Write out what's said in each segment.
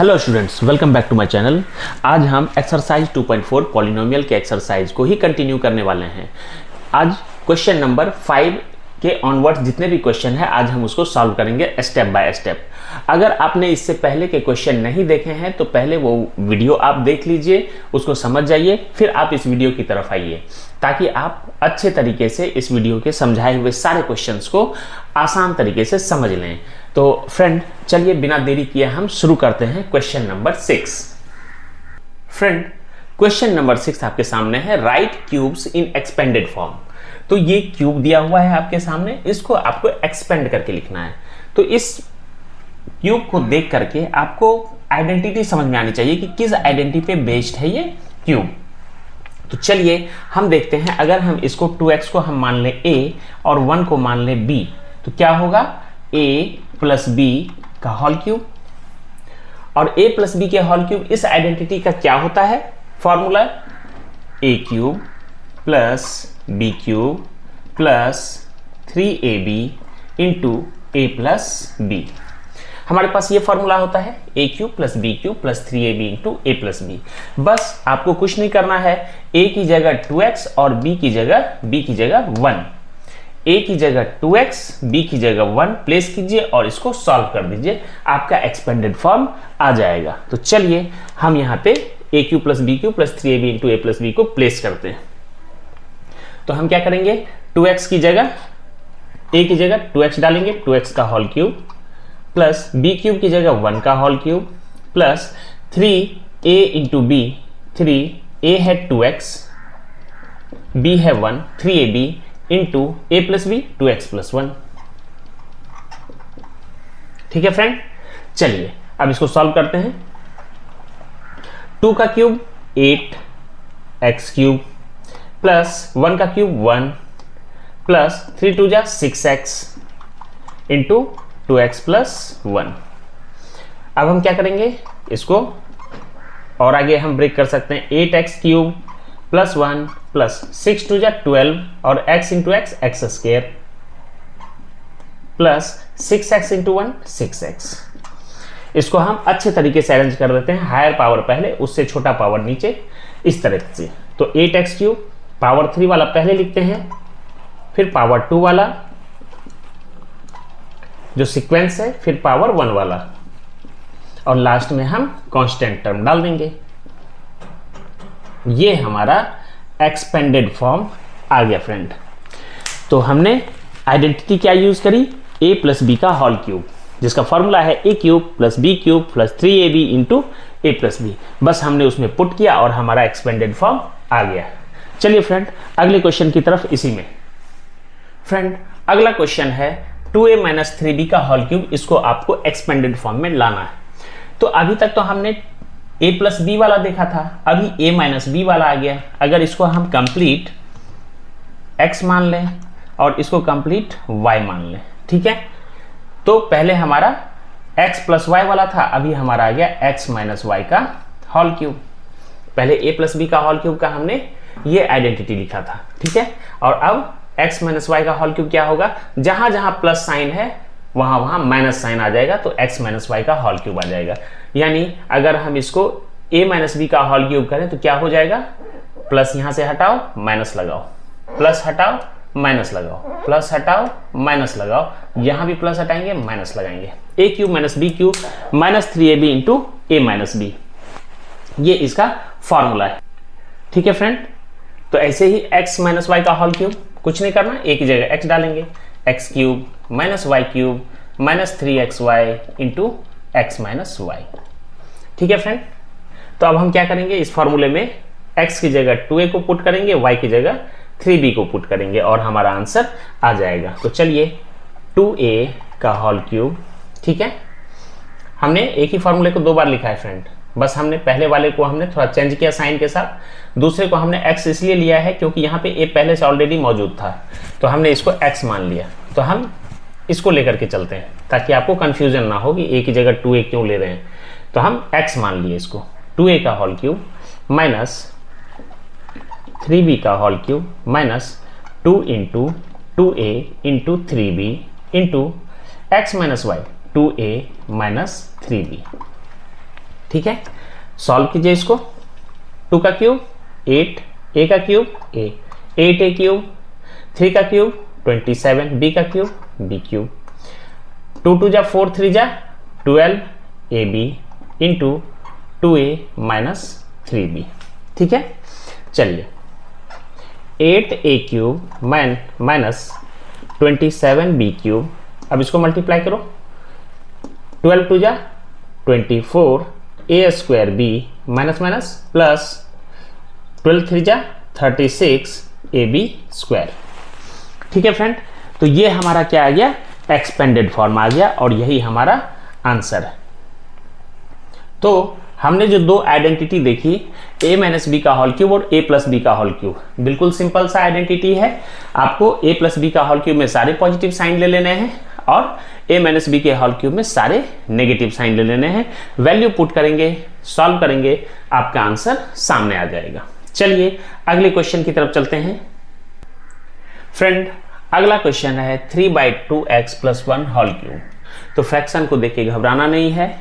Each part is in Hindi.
Hello students, welcome back to my channel. आज हम एक्सरसाइज 2.4 पॉलिनोमियल के एक्सरसाइज को ही कंटिन्यू करने वाले हैं। आज क्वेश्चन नंबर 5 के ऑनवर्ड्स जितने भी क्वेश्चन है आज हम उसको सॉल्व करेंगे स्टेप बाय स्टेप। अगर आपने इससे पहले के क्वेश्चन नहीं देखे हैं तो पहले वो वीडियो आप देख लीजिए, उसको समझ जाइए, फिर आप इस वीडियो की तरफ आइए ताकि आप अच्छे तरीके से इस वीडियो के समझाए हुए सारे क्वेश्चंस को आसान तरीके से समझ लें। तो फ्रेंड चलिए बिना देरी किए हम शुरू करते हैं question number 6। Friend question number 6 आपके सामने है, राइट क्यूब्स इन एक्सपेंडेड फॉर्म। तो ये क्यूब दिया हुआ है आपके सामने, इसको आपको एक्सपेंड करके लिखना है। तो इस क्यूब को देख करके आपको आइडेंटिटी समझ में आनी चाहिए कि किस आइडेंटिटी पे बेस्ड है ये क्यूब। तो चलिए हम देखते हैं, अगर हम इसको 2x को हम मान लें a और 1 को मान लें b तो क्या होगा, a प्लस b का होल क्यूब। और a प्लस b के होल क्यूब, इस आइडेंटिटी का क्या होता है formula, a cube plus b cube plus 3ab into a plus b। हमारे पास ये फॉर्मूला होता है a cube plus b cube plus 3ab into a plus b। बस आपको कुछ नहीं करना है, a की जगह 2x और b की जगह 1, a की जगह 2x b की जगह 1 प्लेस कीजिए और इसको सॉल्व कर दीजिए, आपका एक्सपेंडेड फॉर्म आ जाएगा। तो चलिए हम यहाँ पे a cube plus b cube plus 3ab into a plus b को प्लेस करते हैं। तो हम क्या करेंगे, 2x की जगह a की जगह 2x डालेंगे, 2x का whole cube plus b cube की जगह 1 का whole cube plus 3a into b, 3a है 2x, b है 1, 3ab into a plus b 2x plus 1। ठीक है फ्रेंड, चलिए अब इसको सॉल्व करते हैं। 2 का क्यूब 8x क्यूब प्लस 1 का क्यूब 1 प्लस 3 2 जा 6x इंटू 2x प्लस 1। अब हम क्या करेंगे, इसको और आगे हम ब्रेक कर सकते हैं, 8x क्यूब प्लस 1 प्लस 6 2 जा 12 और x into x x square plus 6x into 1 6x। इसको हम अच्छे तरीके से अरेंज कर देते हैं, हायर पावर पहले उससे छोटा पावर नीचे, इस तरह से। तो 8x क्यूब पावर 3 वाला पहले लिखते हैं, फिर पावर 2 वाला जो सीक्वेंस है, फिर पावर 1 वाला और लास्ट में हम कांस्टेंट टर्म डाल देंगे। ये हमारा एक्सपेंडेड फॉर्म आ गया फ्रेंड। तो हमने आइडेंटिटी क्या यूज करी, a प्लस b का होल क्यूब, जिसका फॉर्मूला है a cube plus b cube plus 3ab into a plus b। बस हमने उसमें पुट किया और हमारा एक्सपेंडेड फॉर्म आ गया। चलिए फ्रेंड अगले क्वेश्चन की तरफ। इसी में फ्रेंड अगला क्वेश्चन है 2a माइनस 3b का होल क्यूब, इसको आपको एक्सपेंडेड फॉर्म में लाना है। तो अभी तक तो हमने a प्लस b वाला देखा था, अभी a माइनस b वाला आ गया। अगर इसको हम कंप्लीट x मान लें और इसको कंप्लीट y मान लें, ठीक है। तो पहले हमारा x प्लस y वाला था, अभी हमारा आ गया x माइनस y का होल क्यूब। पहले a प्लस b का होल क्यूब का हमने ये आइडेंटिटी लिखा था, ठीक है। और अब x माइनस वाई का होल क्यूब क्या होगा, जहां जहां प्लस साइन है वहां वहां माइनस साइन आ जाएगा, तो x माइनस वाई का होल क्यूब आ जाएगा। यानी अगर हम इसको a माइनस बी का होल क्यूब करें तो क्या हो जाएगा, प्लस यहां से हटाओ माइनस लगाओ, प्लस हटाओ माइनस लगाओ, प्लस हटाओ माइनस लगाओ, यहां भी प्लस हटाएंगे माइनस लगाएंगे, a cube minus B cube minus 3ab into a minus B, ये इसका फॉर्मूला है। ठीक है फ्रेंड, तो ऐसे ही x माइनस वाई का होल क्यूब, कुछ नहीं करना, a की जगह x डालेंगे, x cube minus Y cube minus 3xy into x minus Y. ठीक है फ्रेंड, तो अब हम क्या करेंगे, इस फॉर्मूले में x की जगह 2a को पुट करेंगे, y की जगह 3b को पुट करेंगे और हमारा आंसर आ जाएगा। तो चलिए 2a का होल क्यूब, ठीक है। हमने एक ही फॉर्मूले को 2 बार लिखा है फ्रेंड, बस हमने पहले वाले को हमने थोड़ा चेंज किया साइन के साथ, दूसरे को हमने x इसलिए लिया है क्योंकि यहाँ पे a पहले से ऑलरेडी मौजूद था, तो हमने इसको x मान लिया। तो हम इसको लेकर के चलते हैं ताकि आपको कंफ्यूजन ना हो कि a की जगह 2a क्यों ले रहे हैं। तो हम x मान लिए इसको, 2a का होल क्यूब माइनस 3b का whole cube minus 2 into 2a into 3b into x minus Y 2a minus 3b। ठीक है, सॉल्व कीजिए इसको। 2 का क्यूब 8, a का क्यूब a, 8a क्यूब, 3 का क्यूब 27, b का क्यूब b क्यूब, 2 2 जा 4, 3 जा 12 ab into 2a minus 3b। ठीक है, चलिए 8a cube minus 27b cube, अब इसको मल्टीप्लाई करो, 12 2 जा 24 a square b minus minus plus 12 3 जा 36 ab स्क्वायर। ठीक है फ्रेंड, तो ये हमारा क्या आ गया, एक्सपेंडेड फॉर्म आ गया और यही हमारा आंसर है। तो हमने जो दो आइडेंटिटी देखी, a माइनस बी का होल क्यूब और a प्लस बी का होल क्यूब, बिल्कुल सिंपल सा आइडेंटिटी है। आपको a प्लस बी का होल क्यूब में सारे पॉजिटिव साइन ले लेने हैं और a माइनस बी के होल क्यूब में सारे नेगेटिव साइन ले लेने हैं। वैल्यू पुट करेंगे, सॉल्व करेंगे, आपका आंसर सामने आ जाएगा। चलिए अगले क्वेश्चन की तरफ चलते हैं। फ्रेंड, अगला क्वेश्चन है 3/2x + 1 होल क्यूब। तो फ्रैक्शन को देख के घबराना नहीं है,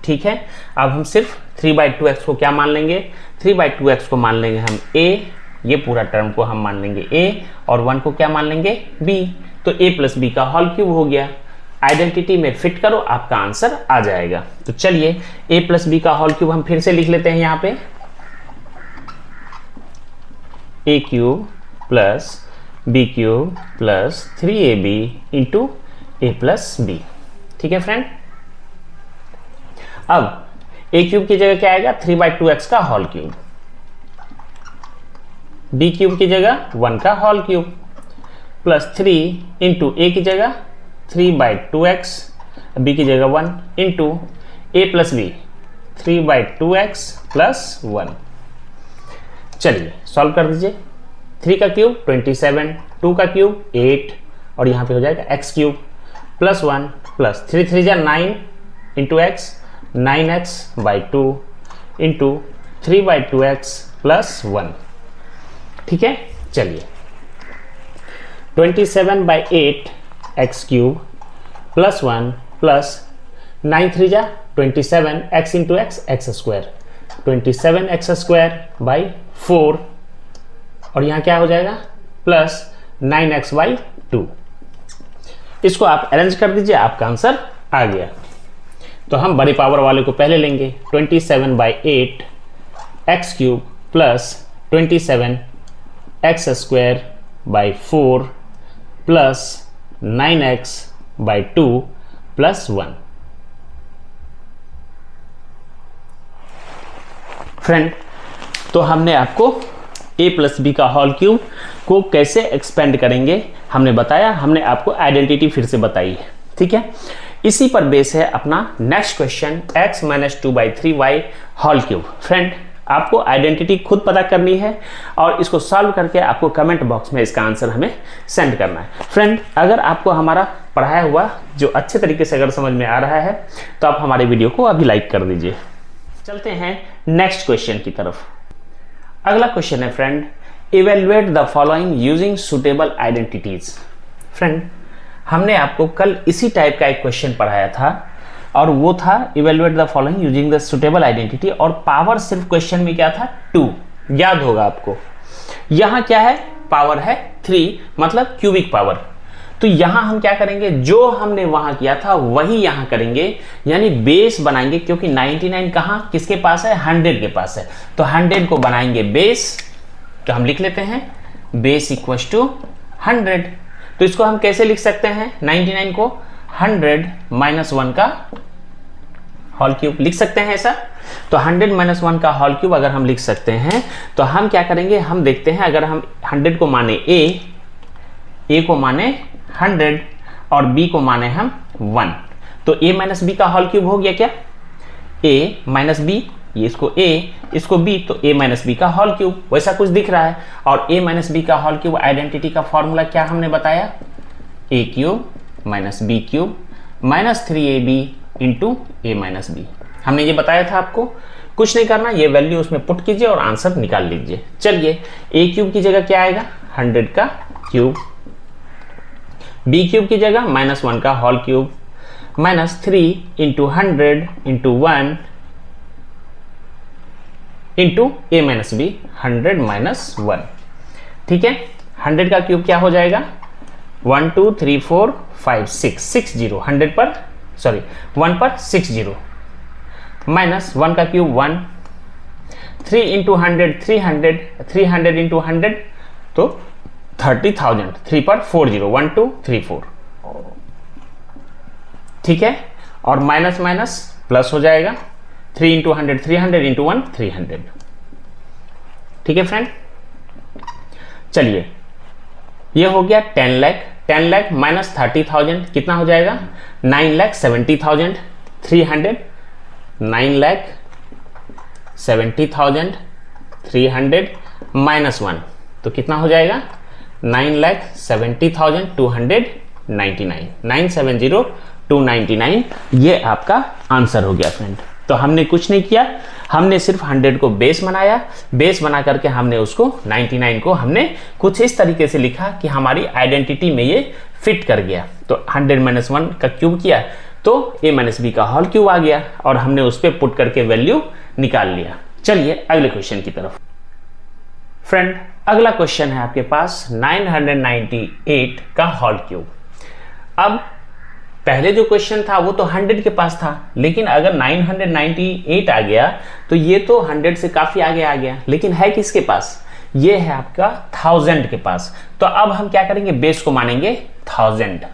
ठीक है। अब हम सिर्फ 3/2x को क्या मान लेंगे, 3/2x को मान लेंगे हम a, ये पूरा टर्म को हम मान लेंगे a और 1 को क्या मान लेंगे b। तो a प्लस b का होल क्यूब हो गया। आइडेंटिटी में फिट करो, आपका आंसर आ जाएगा। तो चलिए a प्लस बी का होल क्यूब हम फिर से लिख लेते हैं यहाँ पे, a cube plus b cube plus 3ab into a plus b। ठीक है फ्रेंड, अब a क्यूब की जगह क्या आएगा, 3/2x का होल क्यूब, b क्यूब की जगह 1 का whole cube plus 3 into a की जगह 3/2x, b की जगह 1 into a plus b 3/2x plus 1। चलिए सॉल्व कर दीजिए। 3 का क्यूब 27, 2 का क्यूब 8 और यहाँ पे हो जाएगा x क्यूब प्लस 1 प्लस 3 3 जा 9 into x, 9x/2 into 3/2x plus 1। ठीक है, चलिए 27/8 x क्यूब प्लस 1 प्लस 9 3 जा 27 x into x square, 27x²/4 और यहाँ क्या हो जाएगा प्लस 9x/2। इसको आप अरेंज कर दीजिए, आपका आंसर आ गया। तो हम बड़ी पावर वाले को पहले लेंगे, 27/8 x cube plus 27x²/4 plus 9x/2 plus 1। Friend, तो हमने आपको a प्लस बी का होल क्यूब को कैसे एक्सपेंड करेंगे हमने बताया, हमने आपको आइडेंटिटी फिर से बताई है। ठीक है, इसी पर बेस है अपना next question, x - 2/3y whole cube. Friend, आपको आइडेंटिटी खुद पता करनी है और इसको सॉल्व करके आपको कमेंट बॉक्स में इसका आंसर हमें सेंड करना है। फ्रेंड, अगर आपको हमारा पढ़ाया हुआ जो अच्छे तरीके से अगर समझ में आ रहा है तो आप हमारे वीडियो को अभी लाइक कर दीजिए। चलते हैं नेक्स्ट क्वेश्चन की तरफ। अगला क्वेश्चन है friend, evaluate the following using suitable identities. Friend, हमने आपको कल इसी टाइप का एक क्वेश्चन पढ़ाया था और वो था evaluate the following using the suitable identity और पावर सिर्फ क्वेश्चन में क्या था 2, याद होगा आपको। यहाँ क्या है, पावर है 3, मतलब क्यूबिक पावर। तो यहाँ हम क्या करेंगे, जो हमने वहां किया था वही यहाँ करेंगे, यानी बेस बनाएंगे, क्योंकि 99 कहाँ किसके पास है, 100 के पास है। तो 100 को बनाएंगे बेस, तो हम लिख लेते हैं बेस इक्वल्स टू 100। तो इसको हम कैसे लिख सकते हैं, 99 को 100 - 1 का होल क्यूब लिख सकते हैं ऐसा। तो 100 - 1 का होल क्यूब अगर हम लिख सकते हैं तो हम क्या करेंगे, हम देखते हैं अगर हम 100 को माने a को माने 100 और b को माने हम 1, तो a - b का होल क्यूब हो गया क्या, a - b, ये इसको a इसको b, तो a - b का होल क्यूब वैसा कुछ दिख रहा है। और a - b का होल क्यूब आइडेंटिटी का फॉर्मूला क्या हमने बताया, a cube - b cube minus 3ab into a - b। हमने ये बताया था आपको, कुछ नहीं करना, ये वैल्यू उसमें पुट कीजिए और आंसर निकाल लीजिए। चलिए a क्यूब की जगह क्या आएगा, 100 का क्यूब, b क्यूब की जगह -1 का whole cube, -3 into 100 into 1 into A minus B, 100 minus 1। ठीक है, 100 का क्यूब क्या हो जाएगा, 1 2 3 4 5 6 6 0, 100 पर सॉरी 1 पर 6 0 माइनस 1 का क्यूब 1, 3 इंटू 100 300, 300 इंटू 100 तो 30,000, 3 पर 4 0, 1 2 3 4। ठीक है, और माइनस माइनस प्लस हो जाएगा, 3 इंटू 100 300 इंटू 1 300। ठीक है फ्रेंड, चलिए ये हो गया 10 लाख, 10 लाख माइनस 30,000 कितना हो जाएगा, 9,70,000, 300, 9,70,000 300 माइनस 1 तो कितना हो जाएगा, 9,70,299, 970,299। ये आपका आंसर हो गया फ्रेंड। तो हमने कुछ नहीं किया, हमने सिर्फ 100 को बेस बनाया, बेस बना करके हमने उसको 99 को हमने कुछ इस तरीके से लिखा कि हमारी आइडेंटिटी में ये फिट कर गया। तो 100 माइनस 1 का क्यूब किया तो a माइनस बी का होल क्यूब आ गया और हमने उस पर पुट करके वैल्यू निकाल लिया। चलिए अगले क्वेश्चन की तरफ। फ्रेंड अगला क्वेश्चन है आपके पास 998 का होल क्यूब। अब पहले जो क्वेश्चन था वो तो 100 के पास था, लेकिन अगर 998 आ गया तो ये तो 100 से काफी आगे आ गया, लेकिन है किसके पास, ये है आपका 1000 के पास। तो अब हम क्या करेंगे, बेस को मानेंगे 1000,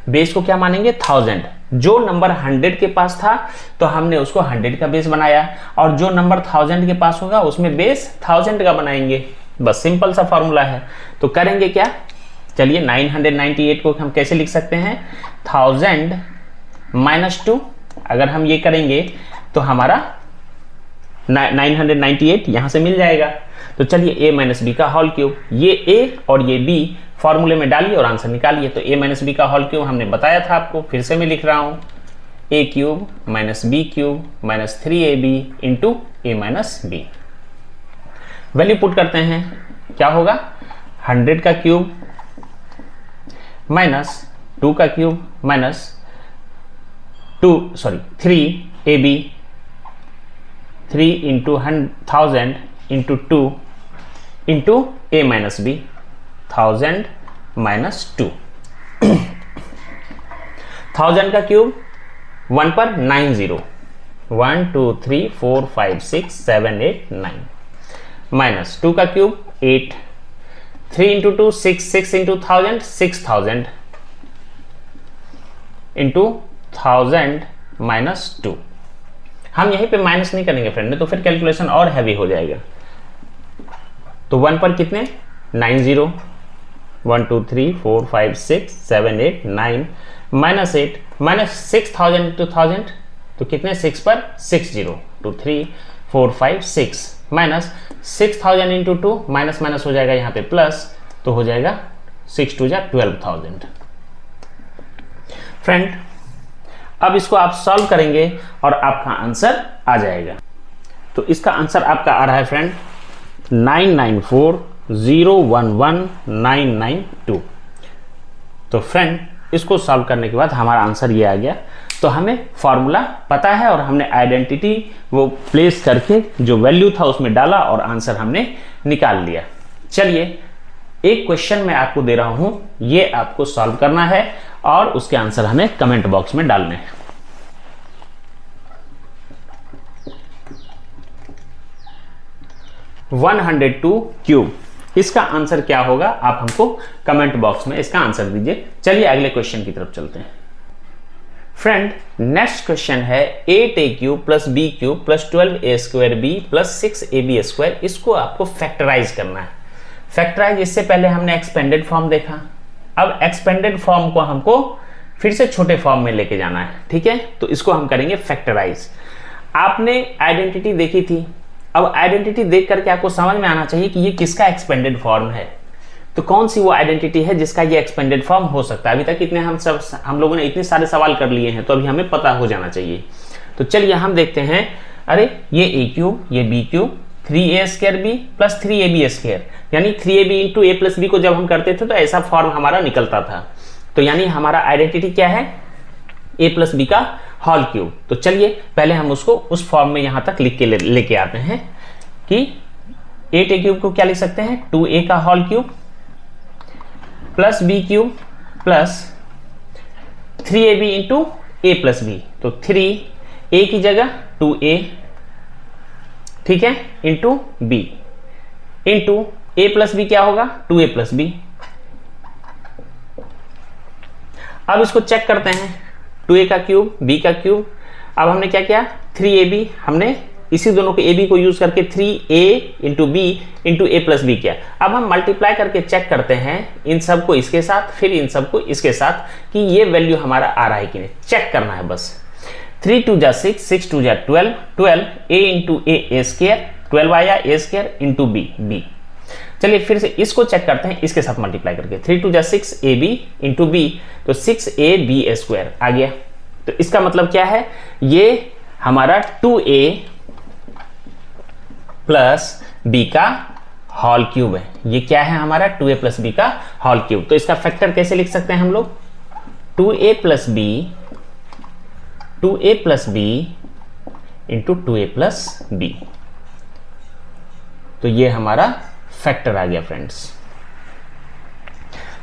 बेस को क्या मानेंगे 1000। जो नंबर 100 के पास था तो हमने उसको 100 का बेस बनाया, और जो नंबर 1000 के पास होगा उसमें बेस 1000 का बनाएंगे। बस सिंपल सा फॉर्मूला है। तो करेंगे क्या, चलिए 998 को हम कैसे लिख सकते हैं, 1000 माइनस 2। अगर हम ये करेंगे तो हमारा 998 यहां से मिल जाएगा। तो चलिए a माइनस बी का होल क्यूब, ये a और ये b फॉर्मूले में डालिए और आंसर निकालिए। तो a माइनस बी का होल क्यूब हमने बताया था आपको, फिर से मैं लिख रहा हूं, a cube minus B cube minus 3ab into a minus B. Value put करते हैं, क्या होगा 100 का क्यूब माइनस 2 का cube minus 3ab, 3 into 1000 into 2 into a minus B, 1000 minus 2। 1000 का क्यूब 1 पर 90, 1 2 3 4 5 6 7 8 9 माइनस 2 का cube 8, 3 into 2 6, 6 into 1000 6000 into 1000 minus 2। हम यहीं पे माइनस नहीं करेंगे फ्रेंड, तो फिर कैलकुलेशन और हैवी हो जाएगा। तो 1 पर कितने 90, 1 2 3 4 5 6 7 8 9 माइनस 8 माइनस 6000 इंटू 1000 तो कितने 6 पर 60, 2 3 4 5 6 माइनस 6000 इंटू 2 माइनस माइनस हो जाएगा यहाँ पे प्लस, तो हो जाएगा 6 2 12,000। फ्रेंड अब इसको आप सॉल्व करेंगे और आपका आंसर आ जाएगा। तो इसका आंसर आपका आ रहा है फ्रेंड 994011992। तो फ्रेंड इसको सॉल्व करने के बाद हमारा आंसर ये आ गया। तो हमें फॉर्मूला पता है और हमने आइडेंटिटी वो प्लेस करके जो वैल्यू था उसमें डाला और आंसर हमने निकाल लिया। चलिए एक क्वेश्चन मैं आपको दे रहा हूं, ये आपको सॉल्व करना है और उसके आंसर हमें कमेंट बॉक्स में डालने हैं। $102 क्यूब, इसका आंसर क्या होगा आप हमको कमेंट बॉक्स में इसका आंसर दीजिए। चलिए अगले क्वेश्चन की तरफ चलते हैं। फ्रेंड नेक्स्ट क्वेश्चन है 8a cube plus B cube plus 12a square B plus 6ab square. इसको आपको फैक्टराइज करना है। फैक्टराइज इससे पहले हमने एक्सपेंडेड फॉर्म देखा, अब एक्सपेंडेड फॉर्म को हमको फिर से छोटे फॉर्म में लेके जाना है। ठीक है, तो इसको हम करेंगे फैक्टराइज। आपने आइडेंटिटी देखी थी, अब आइडेंटिटी देख करके आपको समझ में आना चाहिए कि ये किसका एक्सपेंडेड फॉर्म है। तो कौन सी वो आइडेंटिटी है जिसका ये एक्सपेंडेड फॉर्म हो सकता है। अभी तक इतने हम लोगों ने इतने सारे सवाल कर लिए हैं, तो अभी हमें पता हो जाना चाहिए। तो चलिए हम देखते हैं, अरे ये a क्यूब ये b cube 3a square b plus 3ab square, यानी 3ab into a plus b को जब हम करते थे तो ऐसा फॉर्म हमारा निकलता था। तो यानी हमारा आइडेंटिटी क्या है, a प्लस बी का होल क्यूब। तो चलिए पहले हम उसको उस फॉर्म में यहां तक लिख के लेके आते हैं। कि 8a क्यूब को क्या लिख सकते हैं 2a का whole cube plus b cube plus 3ab into a plus b, तो 3a की जगह 2a, ठीक है, into b into a plus B क्या होगा 2a प्लस बी। अब इसको चेक करते हैं 2a का क्यूब b का क्यूब। अब हमने क्या किया 3ab, हमने इसी दोनों के ab को यूज करके 3a into B into a plus B किया। अब हम मल्टीप्लाई करके चेक करते हैं इन सब को इसके साथ, फिर इन सब को इसके साथ कि ये वैल्यू हमारा आ रहा है कि नहीं, चेक करना है बस। 3 2 जा 6, 6 2 जा 12, 12 a इंटू a स्क्वायर, 12 आया a स्क्वायर इंटू b। चलिए फिर से इसको चेक करते हैं इसके साथ मल्टीप्लाई करके, 3 2 जा 6 ab इंटू b, तो 6ab स्क्वायर आ गया। तो इसका मतलब क्या है, ये हमारा 2a प्लस b का होल क्यूब है। ये क्या है हमारा 2a प्लस b का होल क्यूब। तो इसका फैक्टर कैसे लिख सकते हैं हम लोग 2a plus b into 2a plus b। तो ये हमारा फैक्टर आ गया फ्रेंड्स।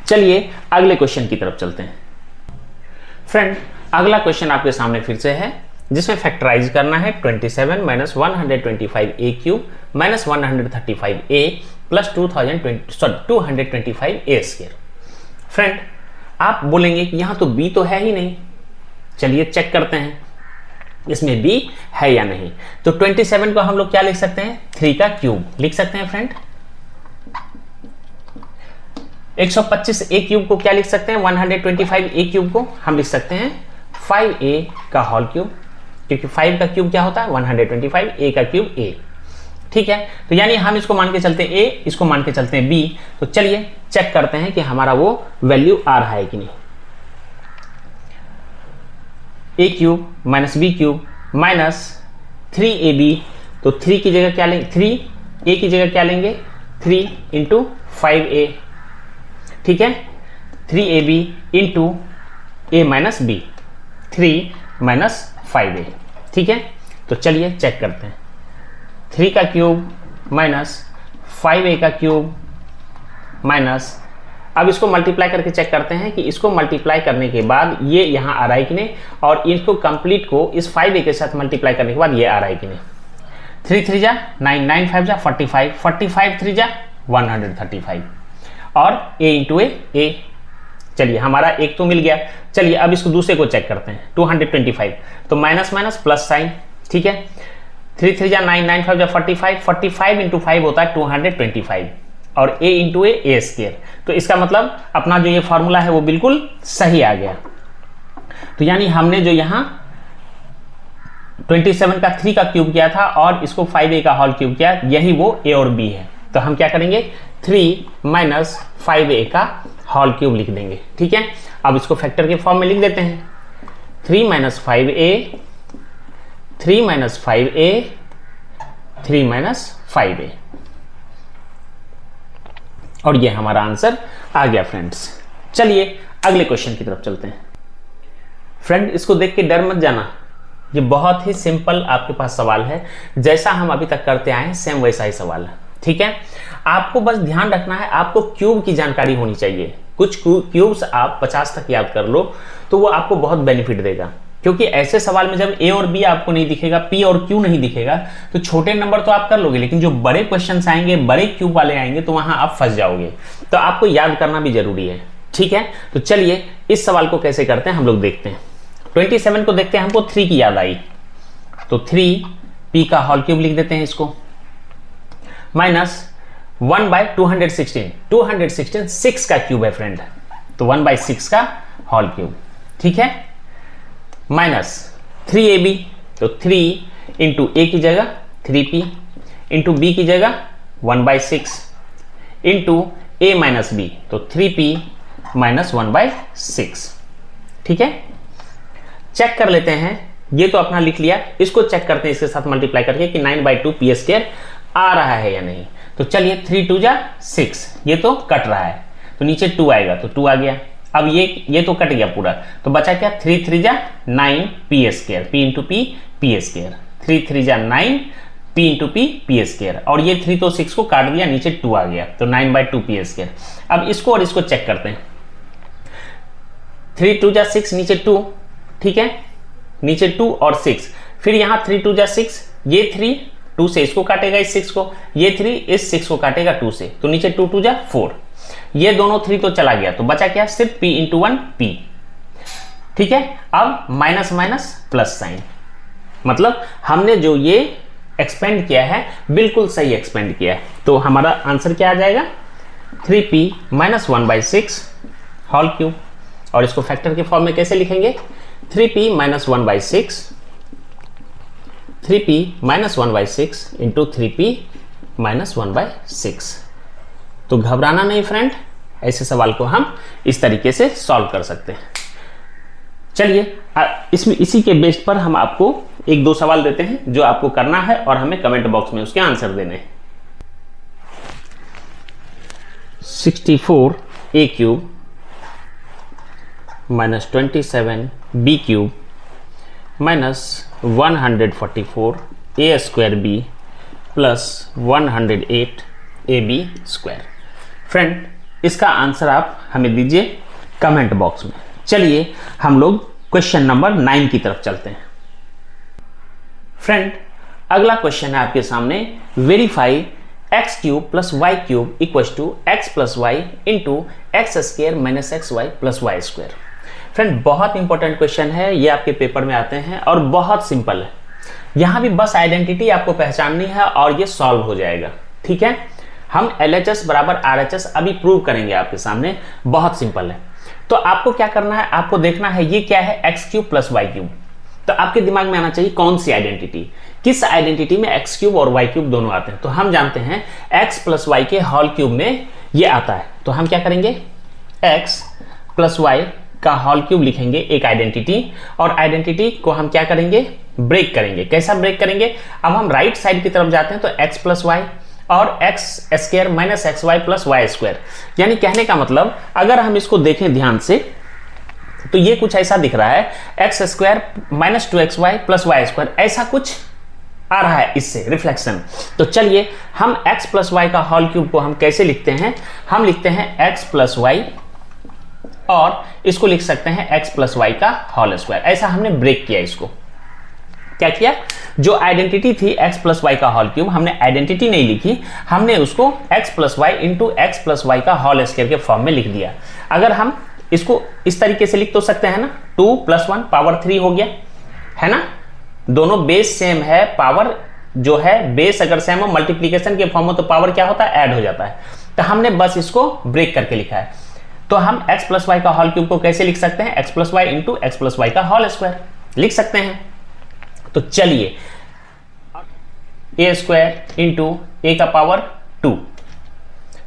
चलिए अगले क्वेश्चन की तरफ चलते हैं। फ्रेंड अगला क्वेश्चन आपके सामने फिर से है, जिसमें फैक्टराइज करना है 27 minus 125a cube minus 135a plus 225a square. Friend आप बोलेंगे कि यहां तो b तो है ही नहीं, चलिए चेक करते हैं इसमें b है या नहीं। तो 27 को हम लोग क्या लिख सकते हैं 3 का क्यूब लिख सकते हैं फ्रेंड। 125a क्यूब को क्या लिख सकते हैं 125a क्यूब को हम लिख सकते हैं 5a का होल क्यूब, क्योंकि 5 का क्यूब क्या होता है 125, a का क्यूब a, ठीक है। तो यानी हम इसको मान के चलते हैं a, इसको मान के चलते हैं b। तो चलिए चेक करते हैं कि हमारा वो वैल्यू आ रहा है कि नहीं। a cube minus b cube minus 3ab, तो 3 की जगह क्या लेंगे 3a की जगह क्या लेंगे 3 इंटू 5a, ठीक है, 3ab into a minus b, 3 minus 5a, ठीक है। तो चलिए चेक करते हैं 3 का क्यूब माइनस 5a का क्यूब माइनस, अब इसको मल्टीप्लाई करके चेक करते हैं कि इसको मल्टीप्लाई करने के बाद ये यहाँ आ रहा है कि नहीं, और इसको कंप्लीट को इस 5a के साथ मल्टीप्लाई करने के बाद ये आ रहा है कि नहीं। 3 3 जा 9, 9 5 जा 45, 45 3 जा 135 और a इंटू a। चलिए हमारा एक तो मिल गया। चलिए अब इसको दूसरे को चेक करते हैं 225, तो माइनस माइनस प्लस साइन, ठीक है। 3 3 जा 9, 9 5 जा 45, 45 इंटू 5 होता है 225 और a इंटू a स्क्वायर। तो इसका मतलब अपना जो ये फॉर्मूला है वो बिल्कुल सही आ गया। तो यानी हमने जो यहाँ 27 का 3 का क्यूब किया था और इसको 5a का होल क्यूब किया, यही वो a और b है। तो हम क्या करेंगे 3 माइनस 5a का होल क्यूब लिख देंगे, ठीक है। अब इसको फैक्टर के फॉर्म में लिख देते हैं 3 minus 5a 3 minus 5a 3 minus 5a, और ये हमारा आंसर आ गया फ्रेंड्स। चलिए अगले क्वेश्चन की तरफ चलते हैं। फ्रेंड इसको देख के डर मत जाना, ये बहुत ही सिंपल आपके पास सवाल है, जैसा हम अभी तक करते आए हैं सेम वैसा ही सवाल है, ठीक है। आपको बस ध्यान रखना है, आपको क्यूब की जानकारी होनी चाहिए। कुछ क्यूब्स आप 50 तक याद कर लो तो वो आपको बहुत बेनिफिट देगा, क्योंकि ऐसे सवाल में जब a और b आपको नहीं दिखेगा, p और q नहीं दिखेगा, तो छोटे नंबर तो आप कर लोगे, लेकिन जो बड़े क्वेश्चंस आएंगे, बड़े क्यूब वाले आएंगे, तो वहां आप फंस जाओगे। तो आपको याद करना भी जरूरी है, ठीक है। तो चलिए इस सवाल को कैसे करते हैं हम लोग देखते हैं। 27 को देखते हैं, हमको 3 की याद आई, तो 3p का होल क्यूब लिख देते हैं इसको, माइनस 1/216, 216 6 का क्यूब है फ्रेंड, तो 1/6 का होल क्यूब, ठीक है, माइनस 3ab, तो 3 इंटू a की जगह 3p इंटू b की जगह 1/6 इंटू a माइनस b, तो 3p माइनस 1/6, ठीक है। चेक कर लेते हैं, ये तो अपना लिख लिया, इसको चेक करते हैं इसके साथ मल्टीप्लाई करके कि 9/2 p स्क्वायर आ रहा है या नहीं। तो चलिए 3 2 जा 6, ये तो कट रहा है, तो नीचे 2 आएगा, तो 2 आ गया। अब ये तो कट गया पूरा, तो बचा क्या 3 3 जा 9 p square, p into p square, 3 3 जा 9 p into P P square, और ये 3 तो 6 को काट दिया, नीचे 2 आ गया, तो 9/2 पी स्क्वायर। अब इसको और इसको चेक करते हैं। 3 2 जा 6, नीचे 2, ठीक है, नीचे 2 और 6, फिर यहाँ 3 2 जा 6, ये 3 2 से इसको काटेगा इस 6 को, ये 3 इस 6 को काटेगा 2 से, तो नीचे 2 2 जा 4, ये दोनों 3 तो चला गया, तो बचा क्या, सिर्फ p इंटू 1 p, ठीक है। अब माइनस माइनस प्लस साइन, मतलब हमने जो ये एक्सपेंड किया है बिल्कुल सही एक्सपेंड किया है, तो हमारा आंसर क्या आ जाएगा, 3p माइनस 1/6 होल क्यूब। और इसको फैक्टर के फॉर्म में कैसे लिखेंगे, 3p minus 1/6, 3p minus 1/6 into 3p minus 1/6। तो घबराना नहीं फ्रेंड, ऐसे सवाल को हम इस तरीके से सॉल्व कर सकते हैं। चलिए इसमें इसी के बेस पर हम आपको 1-2 सवाल देते हैं जो आपको करना है और हमें कमेंट बॉक्स में उसके आंसर देने हैं। 64a cube minus 27b cube minus 144a square B plus 108ab square. Friend इसका आंसर आप हमें दीजिए कमेंट बॉक्स में। चलिए हम लोग क्वेश्चन नंबर 9 की तरफ चलते हैं। फ्रेंड अगला क्वेश्चन है आपके सामने, verify X cube plus Y cube equals to x plus Y into x square minus x Y plus Y square. Friend बहुत इंपॉर्टेंट क्वेश्चन है, ये आपके पेपर में आते हैं और बहुत सिंपल है। यहाँ भी बस आइडेंटिटी आपको पहचाननी है और ये सॉल्व हो जाएगा, ठीक है। हम LHS बराबर RHS अभी प्रूव करेंगे आपके सामने, बहुत सिंपल है। तो आपको क्या करना है, आपको देखना है ये क्या है, x cube plus Y cube. तो आपके दिमाग में आना चाहिए कौन सी आइडेंटिटी, किस आइडेंटिटी में एक्स क्यूब और वाई क्यूब दोनों आते हैं। तो हम जानते हैं एक्स प्लस वाई के होल क्यूब में ये आता है, तो हम क्या करेंगे, एक्स प्लस वाई का होल क्यूब लिखेंगे एक आइडेंटिटी, और आइडेंटिटी को हम क्या करेंगे, ब्रेक करेंगे। कैसा ब्रेक करेंगे, अब हम राइट साइड की तरफ जाते हैं, तो एक्स प्लस वाई और X square minus x Y plus Y square. यानी कहने का मतलब अगर हम इसको देखें ध्यान से तो ये कुछ ऐसा दिख रहा है, x square minus 2xy plus Y square, ऐसा कुछ आ रहा है इससे रिफ्लेक्शन। तो चलिए हम x प्लस वाई का होल क्यूब को हम कैसे लिखते हैं, हम लिखते हैं x प्लस वाई और इसको लिख सकते हैं x प्लस वाई का होल स्क्वायर। ऐसा हमने ब्रेक किया, इसको क्या किया, जो आइडेंटिटी थी x प्लस वाई का होल क्यूब, हमने आइडेंटिटी नहीं लिखी, हमने उसको x plus Y into X plus Y का होल स्क्वायर के फॉर्म में लिख दिया। अगर हम इसको इस तरीके से लिख तो सकते हैं ना, 2 + 1 पावर 3 हो गया, है ना, दोनों बेस सेम है, पावर जो है बेस अगर सेम हो मल्टीप्लीकेशन के फॉर्म हो तो पावर क्या होता है, ऐड हो जाता है। तो हमने बस इसको ब्रेक करके लिखा है। तो हम x प्लस वाई का होल क्यूब को कैसे लिख सकते हैं, x plus Y into X plus Y का होल स्क्वायर लिख सकते हैं। तो चलिए a स्क्वायर इंटू ए का पावर 2,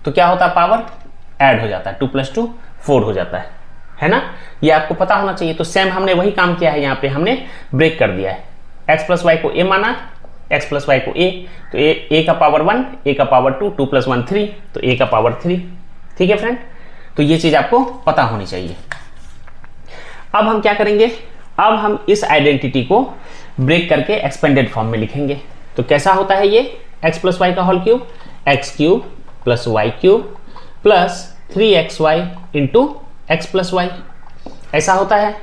तो क्या होता है, पावर ऐड हो जाता है, 2 + 2 4 हो जाता है ना, ये आपको पता होना चाहिए। तो सेम हमने वही काम किया है, यहाँ पे हमने ब्रेक कर दिया है, x प्लस वाई को a माना, x प्लस वाई को a, तो a का पावर 1, a का पावर 2, 2 + 1 3, तो a का पावर 3, ठीक है फ्रेंड। तो ये चीज आपको पता होनी चाहिए। अब हम क्या करेंगे, अब हम इस आइडेंटिटी को ब्रेक करके एक्सपेंडेड फॉर्म में लिखेंगे। तो कैसा होता है ये, x प्लस वाई का whole cube, X cube plus Y cube plus 3xy into X plus Y, ऐसा होता है।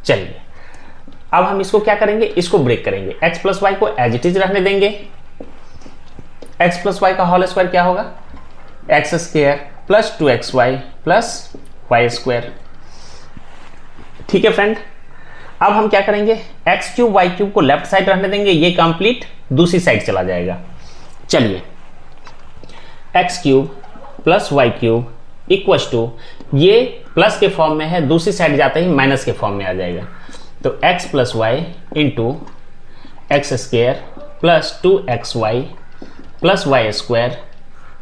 चलिए अब हम इसको क्या करेंगे, इसको ब्रेक करेंगे, x प्लस वाई को एज इट इज रहने देंगे, x प्लस वाई का होल स्क्वायर क्या होगा, X square plus 2xy plus Y square, ठीक है फ्रेंड। अब हम क्या करेंगे, एक्स क्यूब वाई क्यूब को लेफ्ट साइड रहने देंगे, ये कंप्लीट दूसरी साइड चला जाएगा। चलिए x cube plus Y cube equals to, ये प्लस के फॉर्म में है, दूसरी साइड जाते ही माइनस के फॉर्म में आ जाएगा। तो x plus Y into x square plus 2xy plus Y square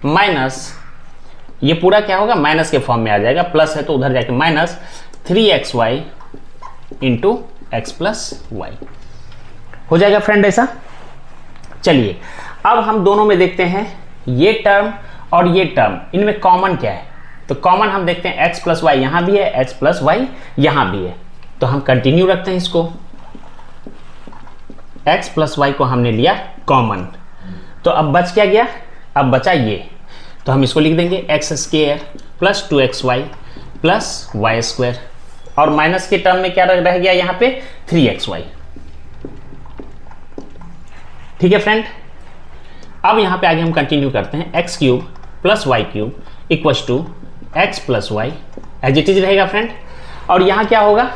minus, ये पूरा क्या होगा, माइनस के फॉर्म में आ जाएगा, प्लस है तो उधर जाके minus 3xy into X plus Y हो जाएगा फ्रेंड, ऐसा। चलिए अब हम दोनों में देखते हैं, ये टर्म और ये टर्म, इनमें कॉमन क्या है। तो कॉमन हम देखते हैं x प्लस वाई यहाँ भी है, x प्लस वाई यहाँ भी है, तो हम कंटिन्यू रखते हैं इसको, x प्लस वाई को हमने लिया कॉमन। तो अब बच क्या गया, अब बचा ये, तो हम इसको लिख देंगे X square plus 2xy plus Y square, और माइनस के टर्म में क्या रह गया यहाँ पे 3xy। ठीक है फ्रेंड, अब यहाँ पे आगे हम कंटिन्यू करते हैं, x cube plus Y cube equals to x plus Y, as it is रहेगा फ्रेंड। और यहाँ क्या होगा,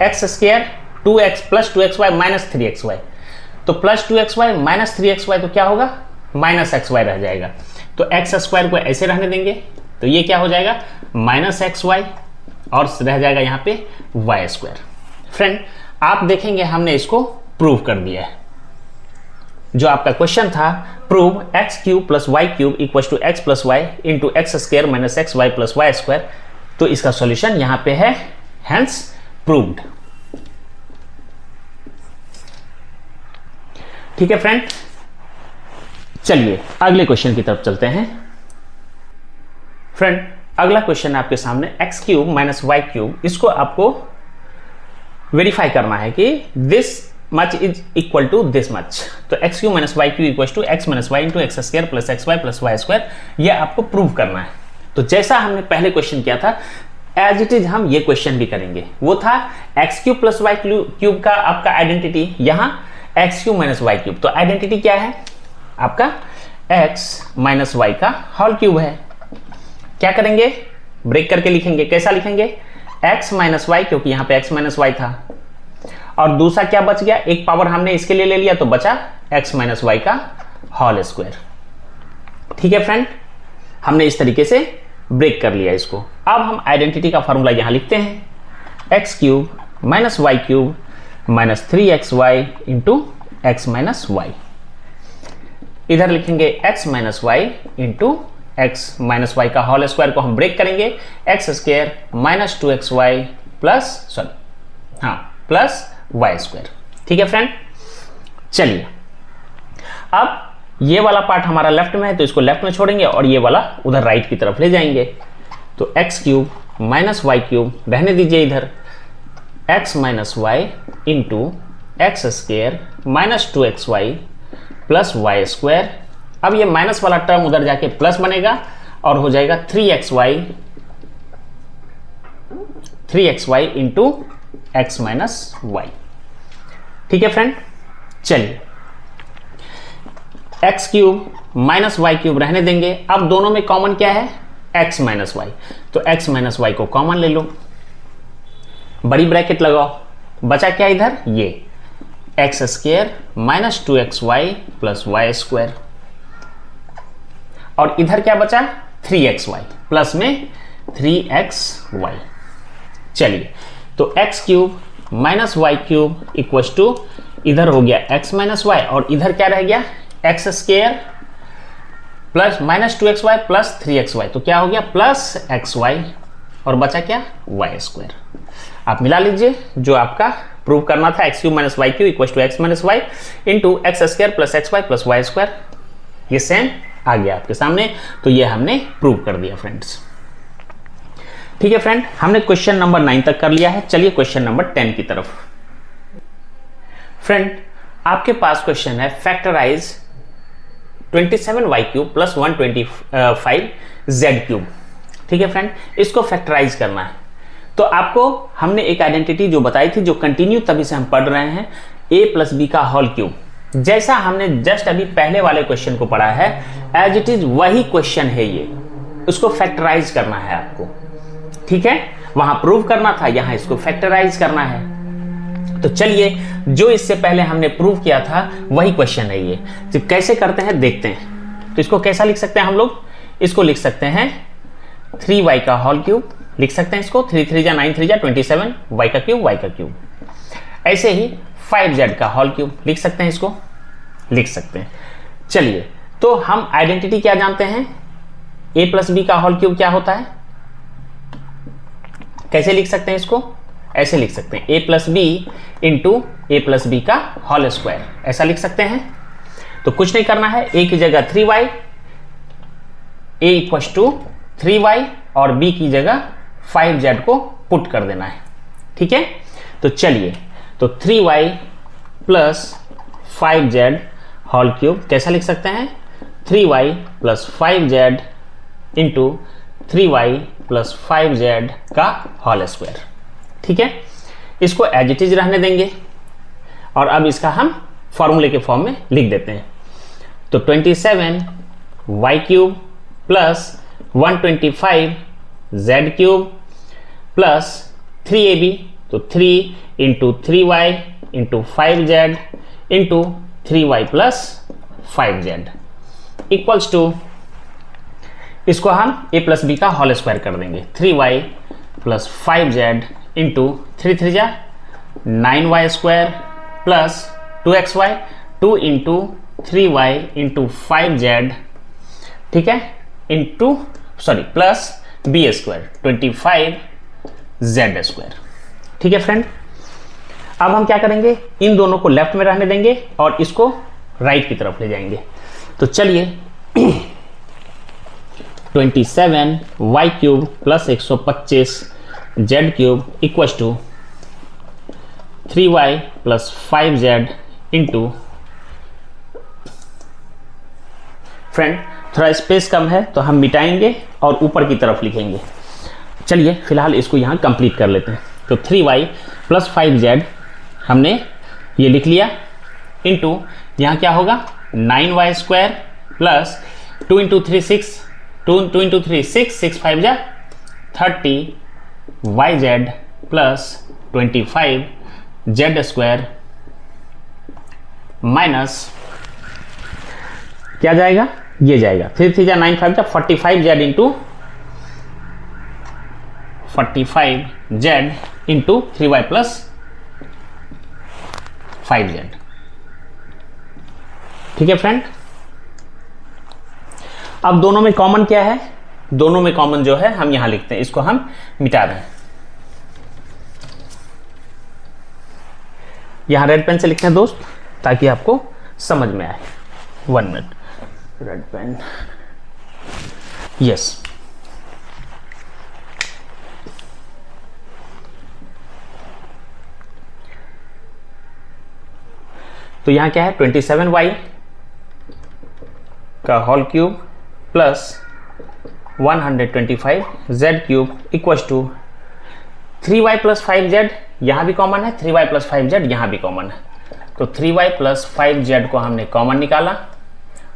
X square 2x plus 2xy minus 3xy, तो प्लस 2xy माइनस 3xy तो क्या होगा, माइनस xy रह जाएगा। तो एक्स स्क्वायर को ऐसे रहने देंगे, तो ये क्या हो जाएगा माइनस xy, और रह जाएगा यहाँ पे वाई स्क्वायर। फ्रेंड आप देखेंगे हमने इसको प्रूव कर दिया है। जो आपका क्वेश्चन था, prove x cube plus Y cube equal to x plus Y into x square minus x Y plus Y square, तो इसका सॉल्यूशन यहाँ पे है, हेंस प्रूव्ड। ठीक है फ्रेंड, चलिए अगले क्वेश्चन की तरफ चलते हैं। फ्रेंड अगला क्वेश्चन आपके सामने X cube minus Y cube, इसको आपको वेरीफाई करना है कि this much is equal to this much. तो x cube minus Y cube equal to x minus Y into x square plus x Y plus Y square, यह आपको प्रूव करना है। तो जैसा हमने पहले क्वेश्चन किया था एज इट इज हम ये क्वेश्चन भी करेंगे। वो था x cube plus Y cube का आपका आइडेंटिटी, यहाँ x cube minus Y cube, तो आइडेंटिटी क्या है आपका एक्स माइनस वाई का होल क्यूब है। क्या करेंगे, ब्रेक करके लिखेंगे। कैसा लिखेंगे, एक्स माइनस वाई, क्योंकि यहाँ पे एक्स माइनस वाई था, और दूसरा क्या बच गया, एक पावर हमने इसके लिए ले लिया तो बचा एक्स माइनस वाई का होल स्क्वायर। ठीक है फ्रेंड, हमने इस तरीके से ब्रेक कर लिया इसको। अब हम आइडेंटिटी का फॉर्मूला यहां लिखते हैं, x cube minus Y cube minus 3xy into x minus y. इधर लिखेंगे x minus Y into x minus Y का होल स्क्वायर को हम ब्रेक करेंगे, x square minus 2xy plus plus Y square. ठीक है फ्रेंड, चलिए अब ये वाला पार्ट हमारा लेफ्ट में है तो इसको लेफ्ट में छोड़ेंगे और ये वाला उधर राइट की तरफ ले जाएंगे। तो x cube minus Y cube रहने दीजिए इधर, x minus Y into x square minus 2xy plus Y square. अब ये माइनस वाला टर्म उधर जाके प्लस बनेगा और हो जाएगा 3xy into x minus Y. ठीक है फ्रेंड, चलिए x cube minus Y cube रहने देंगे। अब दोनों में कॉमन क्या है, एक्स माइनस वाई, तो एक्स माइनस वाई को कॉमन ले लो, बड़ी ब्रैकेट लगाओ, बचा क्या इधर, ये x square minus 2xy plus Y square, और इधर क्या बचा 3xy प्लस में 3xy। चलिए तो x cube minus Y cube equal to इधर हो गया एक्स माइनस वाई, और इधर क्या रह गया x square plus minus 2xy plus 3xy, तो क्या हो गया प्लस xy, और बचा क्या वाई स्क्वायर। आप मिला लीजिए, जो आपका प्रूव करना था x cube minus Y cube equal to x minus Y into x square plus x Y plus Y square, ये सेम आ गया आपके सामने। तो ये हमने प्रूव कर दिया फ्रेंड्स। ठीक है फ्रेंड, हमने क्वेश्चन नंबर 9 तक कर लिया है। चलिए क्वेश्चन नंबर 10 की तरफ। फ्रेंड आपके पास क्वेश्चन है factorise 27y cube plus 125z cube. ठीक है फ्रेंड, इसको फैक्टराइज करना है। तो आपको हमने एक आइडेंटिटी जो बताई थी, जो कंटिन्यू तभी से हम पढ़ रहे हैं, a प्लस बी का होल क्यूब, जैसा हमने जस्ट अभी पहले वाले क्वेश्चन को पढ़ा है एज इट इज वही क्वेश्चन है ये, उसको फैक्टराइज करना है आपको। ठीक है, वहां प्रूव करना था, यहां इसको फैक्टराइज करना है। तो चलिए, जो इससे पहले हमने प्रूव किया था वही क्वेश्चन है ये, तो कैसे करते हैं देखते हैं। तो इसको कैसा लिख सकते हैं हम लोग, इसको लिख सकते हैं 3y का होल क्यूब, लिख सकते हैं इसको 3 3 जा 9 3 जा 27 y का क्यूब y का क्यूब। ऐसे ही 5z का होल क्यूब लिख सकते हैं, इसको लिख सकते हैं। चलिए, तो हम आइडेंटिटी क्या जानते हैं, a प्लस बी का होल क्यूब क्या होता है, कैसे लिख सकते हैं इसको, ऐसे लिख सकते हैं a plus b into a plus b का होल स्क्वायर, ऐसा लिख सकते हैं। तो कुछ नहीं करना है, a की जगह 3y, a equal to 3y और b की जगह 5z को पुट कर देना है। ठीक है, तो चलिए, तो 3y plus 5z whole cube कैसा लिख सकते हैं, 3y plus 5z into 3y plus 5z का होल स्क्वायर। ठीक है, इसको एज इट इज रहने देंगे और अब इसका हम फॉर्मूले के फॉर्म में लिख देते हैं। तो 27y cube plus 125z cube plus 3ab, तो 3 into 3y into 5z into 3y plus 5z equals to, इसको हम a प्लस बी का होल स्क्वायर कर देंगे। 3y प्लस 5z इंटू 3 3 जा 9y square plus 2xy, 2 into 3y into 5z, ठीक है, into plus b square 25z square. ठीक है फ्रेंड, अब हम क्या करेंगे, इन दोनों को लेफ्ट में रहने देंगे और इसको राइट की तरफ ले जाएंगे। तो चलिए 27y cube plus 125z cube equals to 3y plus 5z into, friend थोड़ा स्पेस कम है तो हम मिटाएंगे और ऊपर की तरफ लिखेंगे। चलिए फिलहाल इसको यहाँ कंप्लीट कर लेते हैं। तो 3y प्लस 5z हमने ये लिख लिया, इंटू यहाँ क्या होगा 9y square plus 2 into 3 6, 2 into 3 6, 6 5 जा 30yz plus 25z square minus क्या जाएगा, ये जाएगा 3 3 जा 9 5 जा 45z into 45z into 3y plus 5z। ठीक है फ्रेंड, अब दोनों में कॉमन क्या है, दोनों में कॉमन जो है हम यहां लिखते हैं, इसको हम मिटा रहे हैं। यहां रेड पेन से लिखते हैं दोस्त ताकि आपको समझ में आए। 1 मिनट, रेड पेन, यस। तो यहां क्या है 27y का whole cube plus 125z cube equals to 3y plus 5z, यहां भी कॉमन है, 3y प्लस 5z यहां भी कॉमन है। तो 3y प्लस 5z को हमने कॉमन निकाला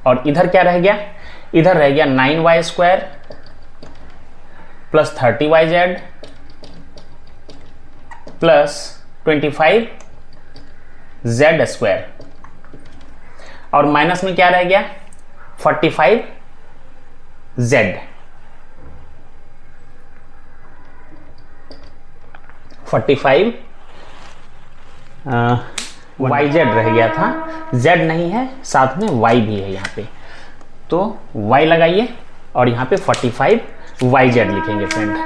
और इधर क्या रह गया, इधर रह गया 9y square plus 30yz plus 25z square और माइनस में क्या रह गया 45z, 45 yz रह गया था, z नहीं है, साथ में y भी है यहाँ पे, तो y लगाइए और यहाँ पे 45yz लिखेंगे फ्रेंड।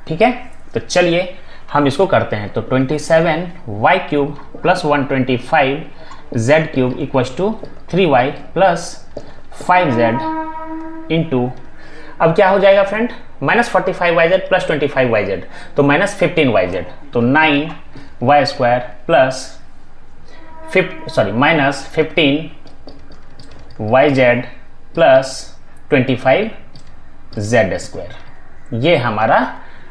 ठीक है, तो चलिए हम इसको करते हैं। तो 27y cube plus 125z cube equals to 3y plus 5z into, अब क्या हो जाएगा friend, minus 45yz plus 25yz, तो माइनस 15yz, तो 9y square plus minus 15yz plus 25z square. ये हमारा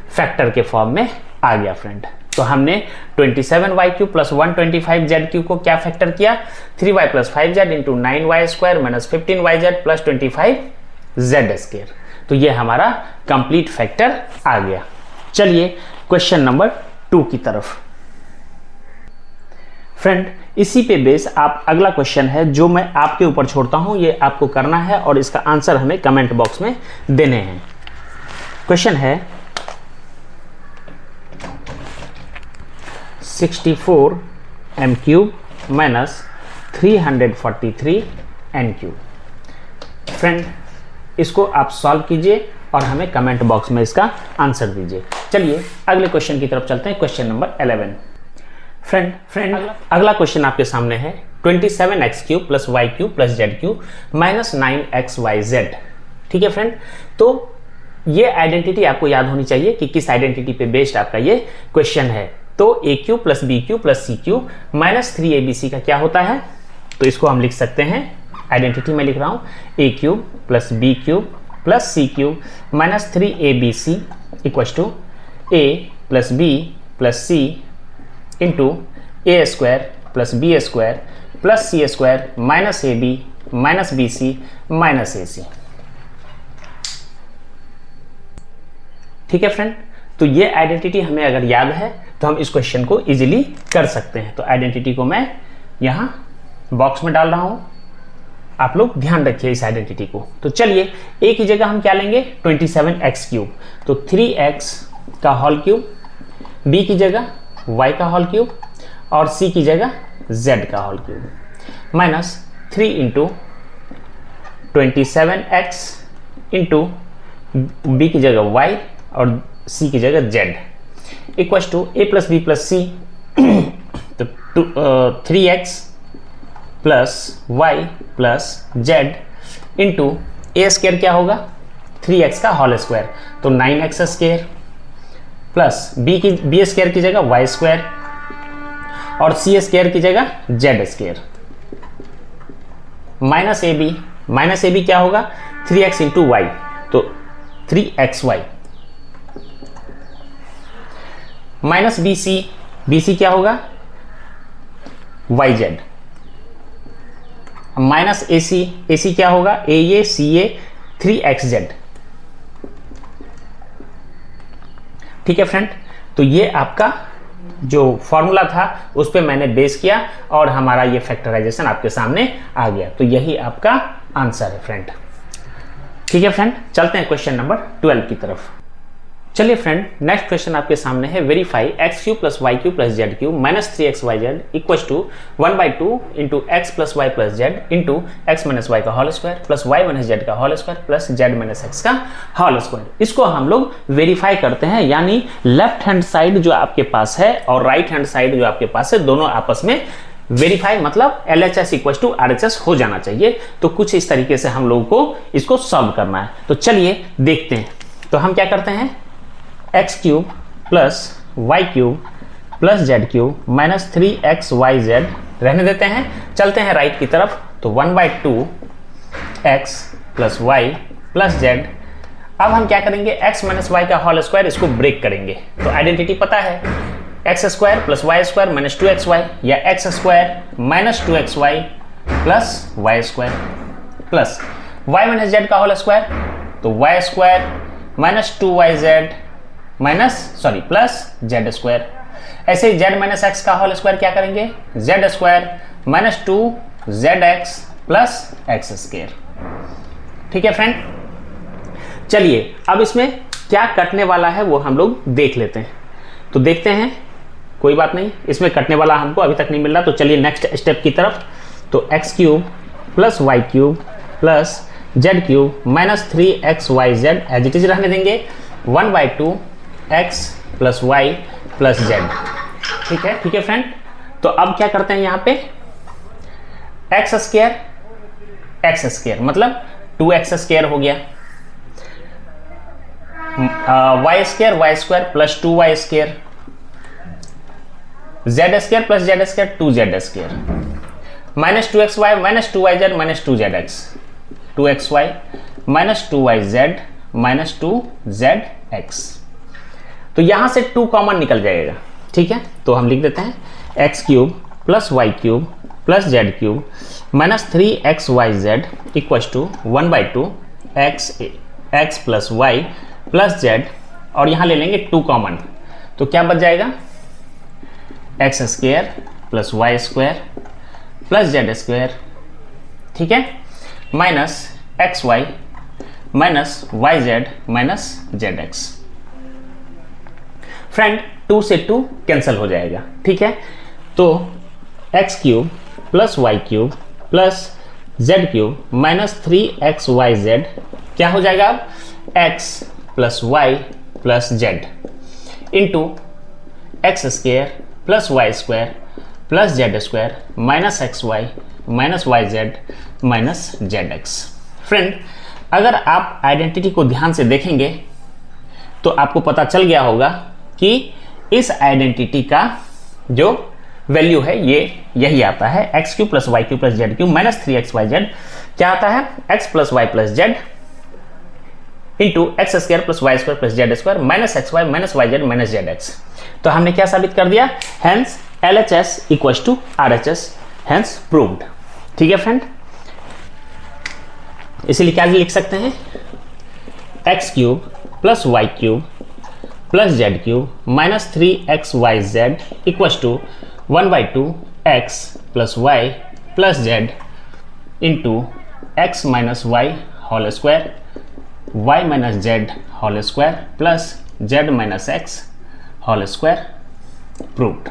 फैक्टर के फॉर्म में आ गया फ्रेंड। तो हमने 27y cube plus 125z cube को क्या फैक्टर किया, 3y plus 5z into 9y square minus 15yz plus 25z square. तो ये हमारा कंप्लीट फैक्टर आ गया। चलिए क्वेश्चन नंबर 2 की तरफ। फ्रेंड इसी पे बेस आप अगला क्वेश्चन है जो मैं आपके ऊपर छोड़ता हूं, ये आपको करना है और इसका आंसर हमें कमेंट बॉक्स में देने हैं। क्वेश्चन है 64 m cube minus 343 n cube. Friend इसको आप सॉल्व कीजिए और हमें कमेंट बॉक्स में इसका आंसर दीजिए। चलिए अगले क्वेश्चन की तरफ चलते हैं, क्वेश्चन नंबर 11। फ्रेंड अगला क्वेश्चन आपके सामने है 27x cube plus y cube plus z cube minus 9xyz। ठीक है फ्रेंड, तो ये आइडेंटिटी आपको याद होनी चाहिए कि किस आइडेंटिटी पे बेस्ड आपका ये क्वेश्चन है। तो a cube plus b cube plus c cube minus 3abc का क्या होता है, तो इसको हम लिख सकते हैं आइडेंटिटी में लिख रहा हूँ A cube plus B cube plus C cube minus 3abc equals to A plus B plus C into A square plus B square plus C square minus A B minus B C minus A C. ठीक है फ्रेंड, तो ये आइडेंटिटी हमें अगर याद है तो हम इस क्वेश्चन को इजीली कर सकते हैं। तो आइडेंटिटी को मैं यहाँ बॉक्स में डाल रहा हूँ, आप लोग ध्यान रखिए इस आइडेंटिटी को। तो चलिए ए की जगह हम क्या लेंगे 27x क्यूब, तो 3x का होल क्यूब, बी की जगह y का होल क्यूब और c की जगह z का whole cube minus 3 into 27x into B की जगह y और c की जगह z equals to a plus B plus C, तो 3x plus Y plus Z into A square क्या होगा 3x का होल स्क्वायर, तो 9x square plus B square की जगह वाई स्क्वायर और सी स्क्वायर की जगह जेड स्क्वायर माइनस ए बी क्या होगा 3x इंटू वाई, तो 3xy माइनस बी सी क्या होगा वाई जेड माइनस ए सी क्या होगा ए सी ए 3xz। ठीक है फ्रेंड, तो ये आपका जो फॉर्मूला था उस पे मैंने बेस किया और हमारा ये फैक्टराइजेशन आपके सामने आ गया, तो यही आपका आंसर है फ्रेंड। ठीक है फ्रेंड, चलते हैं क्वेश्चन नंबर 12 की तरफ। चलिए फ्रेंड, नेक्स्ट क्वेश्चन आपके सामने है verify X cube plus Y cube plus Z cube minus 3xyz equals to 1/2 into X plus Y plus Z into x minus Y का whole square plus Y minus Z का whole square plus Z minus x का होल स्क्वायर। इसको हम लोग वेरीफाई करते हैं, यानी लेफ्ट हैंड साइड जो आपके पास है और राइट हैंड साइड जो आपके पास है दोनों आपस में वेरीफाई मतलब LHS इक्वल टू RHS हो जाना चाहिए। तो कुछ इस तरीके से हम लोगों को इसको सॉल्व करना है। तो चलिए देखते हैं। तो हम क्या करते हैं x cube plus Y cube plus Z cube minus 3xyz रहने देते हैं, चलते हैं राइट की तरफ। तो 1/2 x plus Y plus z. अब हम क्या करेंगे एक्स माइनस वाई का होल स्क्वायर, इसको ब्रेक करेंगे। तो आइडेंटिटी पता है x square plus Y square minus 2xy या x square minus 2xy plus Y square plus Y minus Z का होल स्क्वायर, तो y square minus 2yz plus z square. ऐसे ही जेड माइनस एक्स का होल स्क्वायर क्या करेंगे z square minus 2zx plus x square. ठीक है फ्रेंड, चलिए अब इसमें क्या कटने वाला है वो हम लोग देख लेते हैं। तो देखते हैं, कोई बात नहीं, इसमें कटने वाला हमको अभी तक नहीं मिल रहा। तो चलिए नेक्स्ट स्टेप की तरफ। तो x cube plus Y cube plus Z cube minus 3xyz as it is रहने देंगे 1/2 x plus Y plus z. ठीक है फ्रेंड। तो अब क्या करते हैं यहाँ पे एक्स स्क्वायर मतलब 2x स्क्वायर हो गया, y square plus 2y square, z square plus z square 2z square minus 2xy minus 2yz minus 2zx 2xy minus 2yz minus 2zx। तो यहां से 2 कॉमन निकल जाएगा। ठीक है, तो हम लिख देते हैं x cube plus Y cube plus Z cube minus 3xyz equals to 1/2 x plus Y plus z, और यहां ले लेंगे 2 कॉमन। तो क्या बच जाएगा x square plus Y square plus z square, ठीक है, minus x y minus y z minus z x. Friend 2 से 2 कैंसिल हो जाएगा। ठीक है, तो x cube plus Y cube plus Z cube minus 3xyz क्या हो जाएगा अब x plus Y plus Z into x square plus Y square plus z square minus x y minus y z minus z x. Friend अगर आप आइडेंटिटी को ध्यान से देखेंगे तो आपको पता चल गया होगा कि इस आइडेंटिटी का जो वैल्यू है ये यही आता है, x cube plus Y cube plus Z cube minus 3xyz क्या आता है, x plus Y plus Z into x square plus Y square plus z square minus x y minus y z minus z x. तो हमने क्या साबित कर दिया, hence LHS equals to RHS, hence proved. ठीक है फ्रेंड, इसीलिए क्या लिख सकते हैं, x cube plus Y cube plus Z cube minus 3xyz equals to 1/2 x plus Y plus Z into x minus y whole square y minus z whole square plus Z minus x whole square, proved.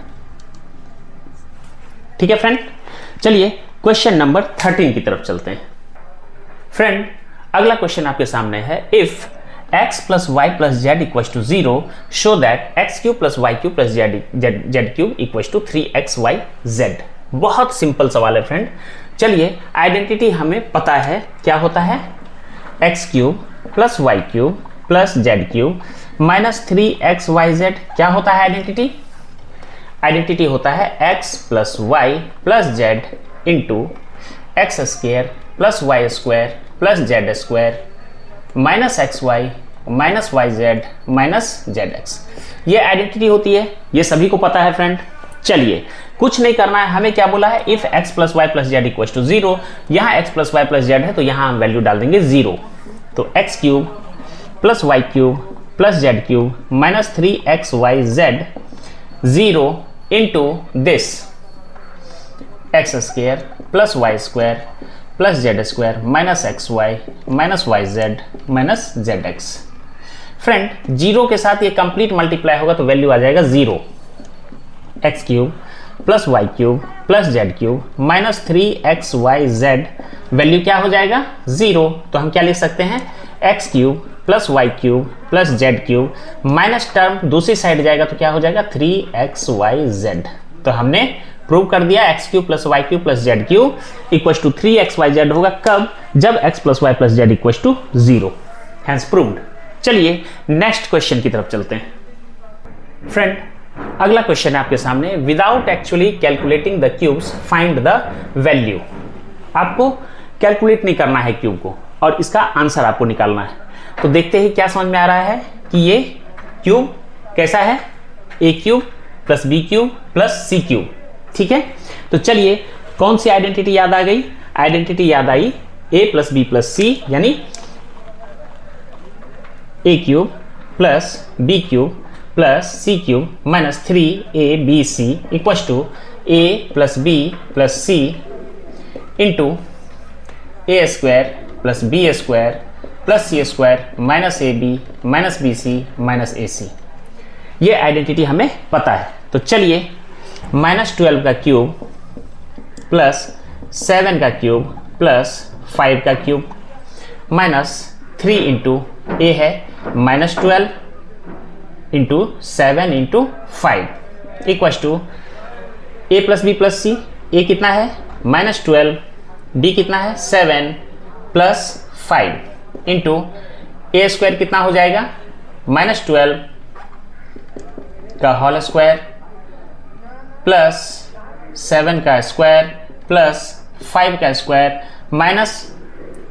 ठीक है फ्रेंड, चलिए क्वेश्चन नंबर 13 की तरफ चलते हैं। फ्रेंड, अगला क्वेश्चन आपके सामने है, if x plus Y plus z equals to 0 show that x cube plus Y cube plus Z cube equals to 3xyz। बहुत सिंपल सवाल है फ्रेंड। चलिए, आइडेंटिटी हमें पता है क्या होता है, x cube plus Y cube plus Z cube minus 3xyz क्या होता है आइडेंटिटी, आइडेंटिटी होता है x plus Y plus Z into x square plus Y square plus z square minus x y minus y z minus z x. ये आइडेंटिटी होती है, ये सभी को पता है फ्रेंड। चलिए, कुछ नहीं करना है, हमें क्या बोला है, if x plus Y plus z equal to 0, यहाँ x plus Y plus z है तो यहाँ हम वैल्यू डाल देंगे 0। तो x cube plus Y cube plus Z cube minus 3xyz 0 into this x square plus Y square plus z square minus x y minus y z minus z x. Friend, 0 के साथ ये कंप्लीट मल्टीप्लाई होगा तो वैल्यू आ जाएगा 0, x cube plus Y cube plus Z cube minus 3xyz value क्या हो जाएगा 0। तो हम क्या लिख सकते हैं, x cube plus Y cube plus Z cube minus term दूसरी साइड जाएगा तो क्या हो जाएगा 3xyz। तो हमने प्रूव कर दिया x cube plus Y cube plus Z cube equal to 3xyz होगा कब, जब x plus Y plus z equal to 0, hence proved. चलिए नेक्स्ट क्वेश्चन की तरफ चलते हैं। फ्रेंड, अगला क्वेश्चन है आपके सामने, without actually calculating the cubes find the value. आपको कैलकुलेट नहीं करना है क्यूब को और इसका आंसर आपको निकालना है। तो देखते ही क्या समझ में आ रहा है कि ये क्यूब कैसा है, A cube plus B cube plus C cube. ठीक है, तो चलिए कौन सी आइडेंटिटी याद आ गई, आइडेंटिटी याद आई a plus B plus C, यानी A cube plus B cube plus C cube minus 3abc equal to a plus B plus C into A square plus B square plus C square minus A B minus B C minus A C. ये आइडेंटिटी हमें पता है। तो चलिए, माइनस 12 का क्यूब प्लस 7 का क्यूब प्लस 5 का क्यूब माइनस 3 इंटू ए है minus 12 into 7 into 5 equal to A plus B plus C. A कितना है माइनस 12, बी कितना है 7 प्लस 5 इंटू ए स्क्वायर कितना हो जाएगा माइनस 12 का होल स्क्वायर प्लस 7 का स्क्वायर प्लस 5 का स्क्वायर माइनस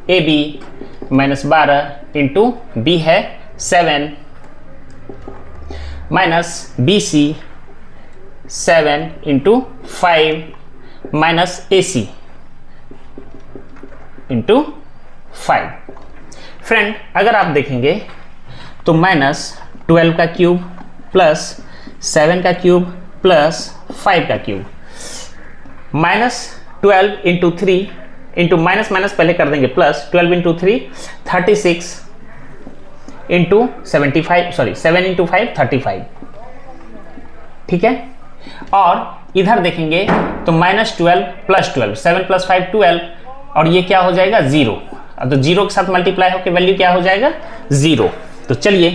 ए बी माइनस 12 इंटू बी है 7 minus B C 7 into 5 minus A C into 5। Friend, अगर आप देखेंगे तो माइनस 12 का क्यूब प्लस 7 का क्यूब प्लस 5 का cube minus 12 into 3 into minus minus पहले कर देंगे plus 12 into 3 36 into 75 sorry 7 into 5 35। ठीक है, और इधर देखेंगे तो माइनस 12 प्लस 12 7 प्लस 5 12 और ये क्या हो जाएगा 0। अब तो 0 के साथ मल्टीप्लाई होकर वैल्यू क्या हो जाएगा 0। तो चलिए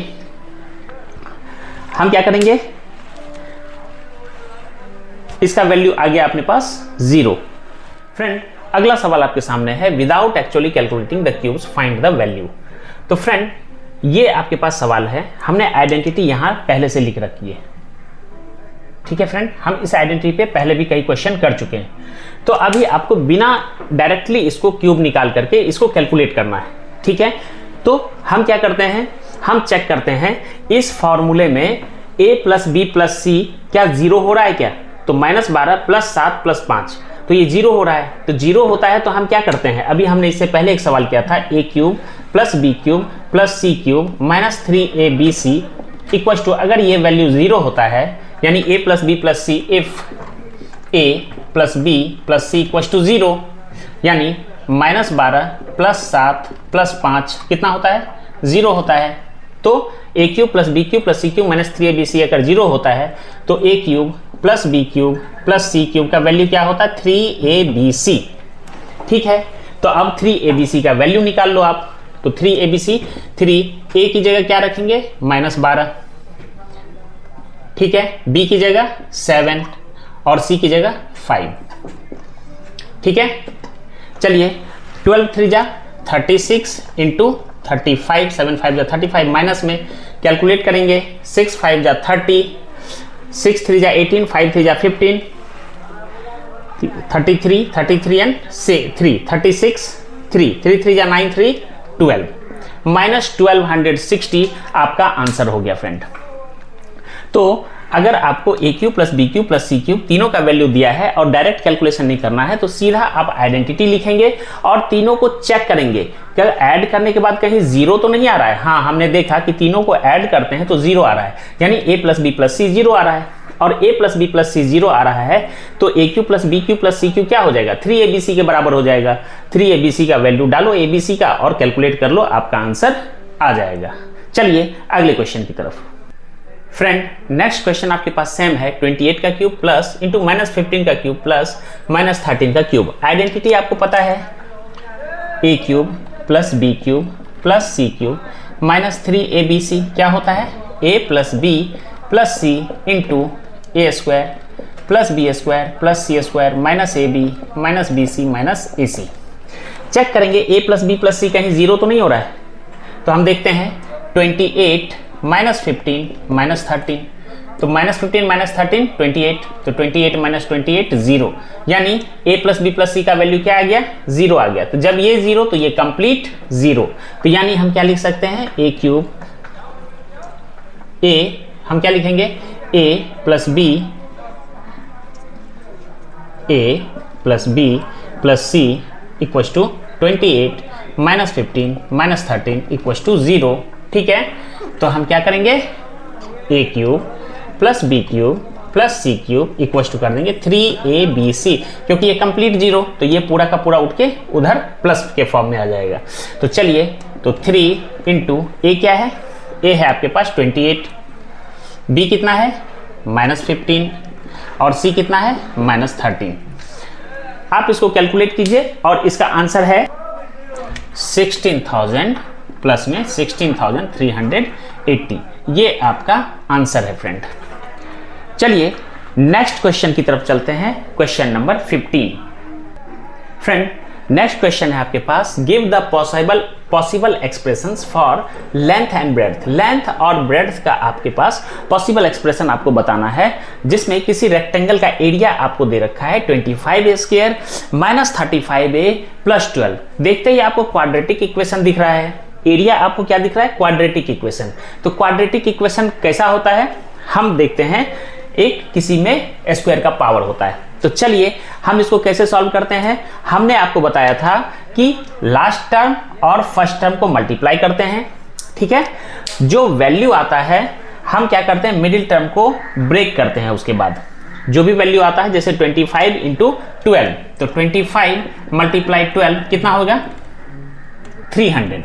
हम क्या करेंगे, इसका वैल्यू आ गया अपने पास 0। फ्रेंड, अगला सवाल आपके सामने है, without actually calculating the cubes find the value. तो फ्रेंड, ये आपके पास सवाल है, हमने आइडेंटिटी यहां पहले से लिख रखी है। ठीक है फ्रेंड, हम इस आइडेंटिटी पे पहले भी कई क्वेश्चन कर चुके हैं। तो अभी आपको बिना डायरेक्टली इसको क्यूब निकाल करके इसको कैलकुलेट करना है, ठीक है। तो हम क्या करते हैं, हम चेक करते हैं इस फॉर्मूले में a प्लस बी प्लस सी क्या जीरो हो रहा है क्या, तो -12 प्लस 7 प्लस 5, तो ये जीरो हो रहा है। तो जीरो होता है तो हम क्या करते हैं, अभी हमने इससे पहले एक सवाल किया था a cube plus B cube plus C cube minus 3abc equal to, अगर ये वैल्यू जीरो होता है यानी a plus B plus c, if a plus B plus C equal to zero, यानी -12 प्लस 7 प्लस 5 कितना होता है, जीरो होता है। तो a cube plus B cube plus C cube minus 3abc अगर जीरो होता है तो a cube plus B cube plus C cube का वैल्यू क्या होता है, 3abc, ठीक है। तो अब 3abc का वैल्यू निकाल लो आप, तो 3abc, 3 a की जगह क्या रखेंगे -12, ठीक है, b की जगह 7 और c की जगह 5, ठीक है। चलिए 12 3 जा 36 इंटू 35, 7 5 जा 35, माइनस में कैलकुलेट करेंगे, 6 5 जा 30, 6 3 जा 18, 5 3 जा 15, 33 एंड 3 36, 3 3 जा 9 3 12, माइनस 1260 आपका आंसर हो गया फ्रेंड। तो अगर आपको A cube plus B cube plus C cube तीनों का वैल्यू दिया है और डायरेक्ट कैलकुलेशन नहीं करना है तो सीधा आप आइडेंटिटी लिखेंगे और तीनों को चेक करेंगे कि ऐड करने के बाद कहीं जीरो तो नहीं आ रहा है। हाँ, हमने देखा कि तीनों को ऐड करते हैं तो जीरो आ रहा है, यानी A plus B plus C zero आ रहा है, और A plus B plus C zero आ रहा है तो A cube plus B cube plus C cube क्या हो जाएगा, 3abc के बराबर हो जाएगा। 3abc का वैल्यू डालो abc का और कैलकुलेट कर लो, आपका आंसर आ जाएगा। चलिए अगले क्वेश्चन की तरफ। फ्रेंड, नेक्स्ट क्वेश्चन आपके पास सेम है, 28 का क्यूब प्लस इंटू -15 का क्यूब प्लस -13 का क्यूब। आइडेंटिटी आपको पता है, A cube plus B cube plus C cube minus 3abc क्या होता है, a plus B plus C into A square plus B square plus C square minus A B minus B C minus A C. Check करेंगे a plus B plus C कहीं जीरो तो नहीं हो रहा है, तो हम देखते हैं 28 माइनस 15 माइनस 13, तो माइनस 15 माइनस 13 28, तो 28 माइनस 28 जीरो, यानी a प्लस बी प्लस सी का वैल्यू क्या आ गया, जीरो आ गया। तो जब ये जीरो तो ये कंप्लीट जीरो, तो यानी हम क्या लिख सकते हैं, a क्यूब a, हम क्या लिखेंगे a plus B plus C equal to 28 minus 15 minus 13 equal to zero, ठीक है। तो हम क्या करेंगे, A cube plus B cube plus C cube equal to कर देंगे 3abc, क्योंकि ये कंप्लीट जीरो तो ये पूरा का पूरा उठ के उधर प्लस के फॉर्म में आ जाएगा। तो चलिए, तो 3 इंटू ए क्या है, ए है आपके पास 28, बी कितना है -15 और सी कितना है -13। आप इसको कैलकुलेट कीजिए और इसका आंसर है 16,000 प्लस में 16,380, ये आपका आंसर है फ्रेंड। चलिए नेक्स्ट क्वेश्चन की तरफ चलते हैं, question number 15। Friend, next question है आपके पास, give the possible expressions for length and breadth. Length और ब्रेड्थ का आपके पास पॉसिबल एक्सप्रेशन आपको बताना है, जिसमें किसी रेक्टेंगल का एरिया आपको दे रखा है 25a square minus 35a plus 12। देखते ही आपको क्वाड्रेटिक इक्वेशन दिख रहा है, एरिया आपको क्या दिख रहा है, क्वाड्रेटिक इक्वेशन। तो क्वाड्रेटिक इक्वेशन कैसा होता है, हम देखते हैं, एक किसी में स्क्वायर का पावर होता है। तो चलिए हम इसको कैसे सॉल्व करते हैं। हमने आपको बताया था कि लास्ट टर्म और फर्स्ट टर्म को मल्टीप्लाई करते हैं, ठीक है। जो वैल्यू आता है हम क्या करते हैं, मिडिल टर्म को ब्रेक करते हैं, उसके बाद जो भी वैल्यू आता है, जैसे 25 इंटू 12, तो 25 मल्टीप्लाई 12 कितना होगा, 300।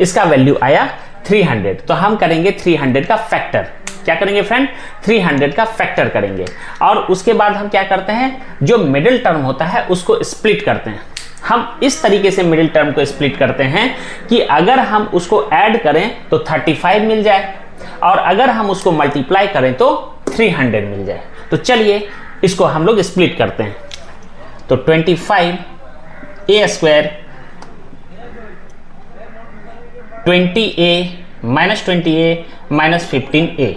इसका वैल्यू आया 300, तो हम करेंगे 300 का फैक्टर। क्या करेंगे फ्रेंड, 300 का फैक्टर करेंगे, और उसके बाद हम क्या करते हैं, जो मिडिल टर्म होता है उसको स्प्लिट करते हैं। हम इस तरीके से मिडिल टर्म को स्प्लिट करते हैं कि अगर हम उसको ऐड करें तो 35 मिल जाए, और अगर हम उसको मल्टीप्लाई करें तो 300 मिल जाए। तो चलिए इसको हम लोग स्प्लिट करते हैं। तो 25a square 20a minus 20a minus 15a,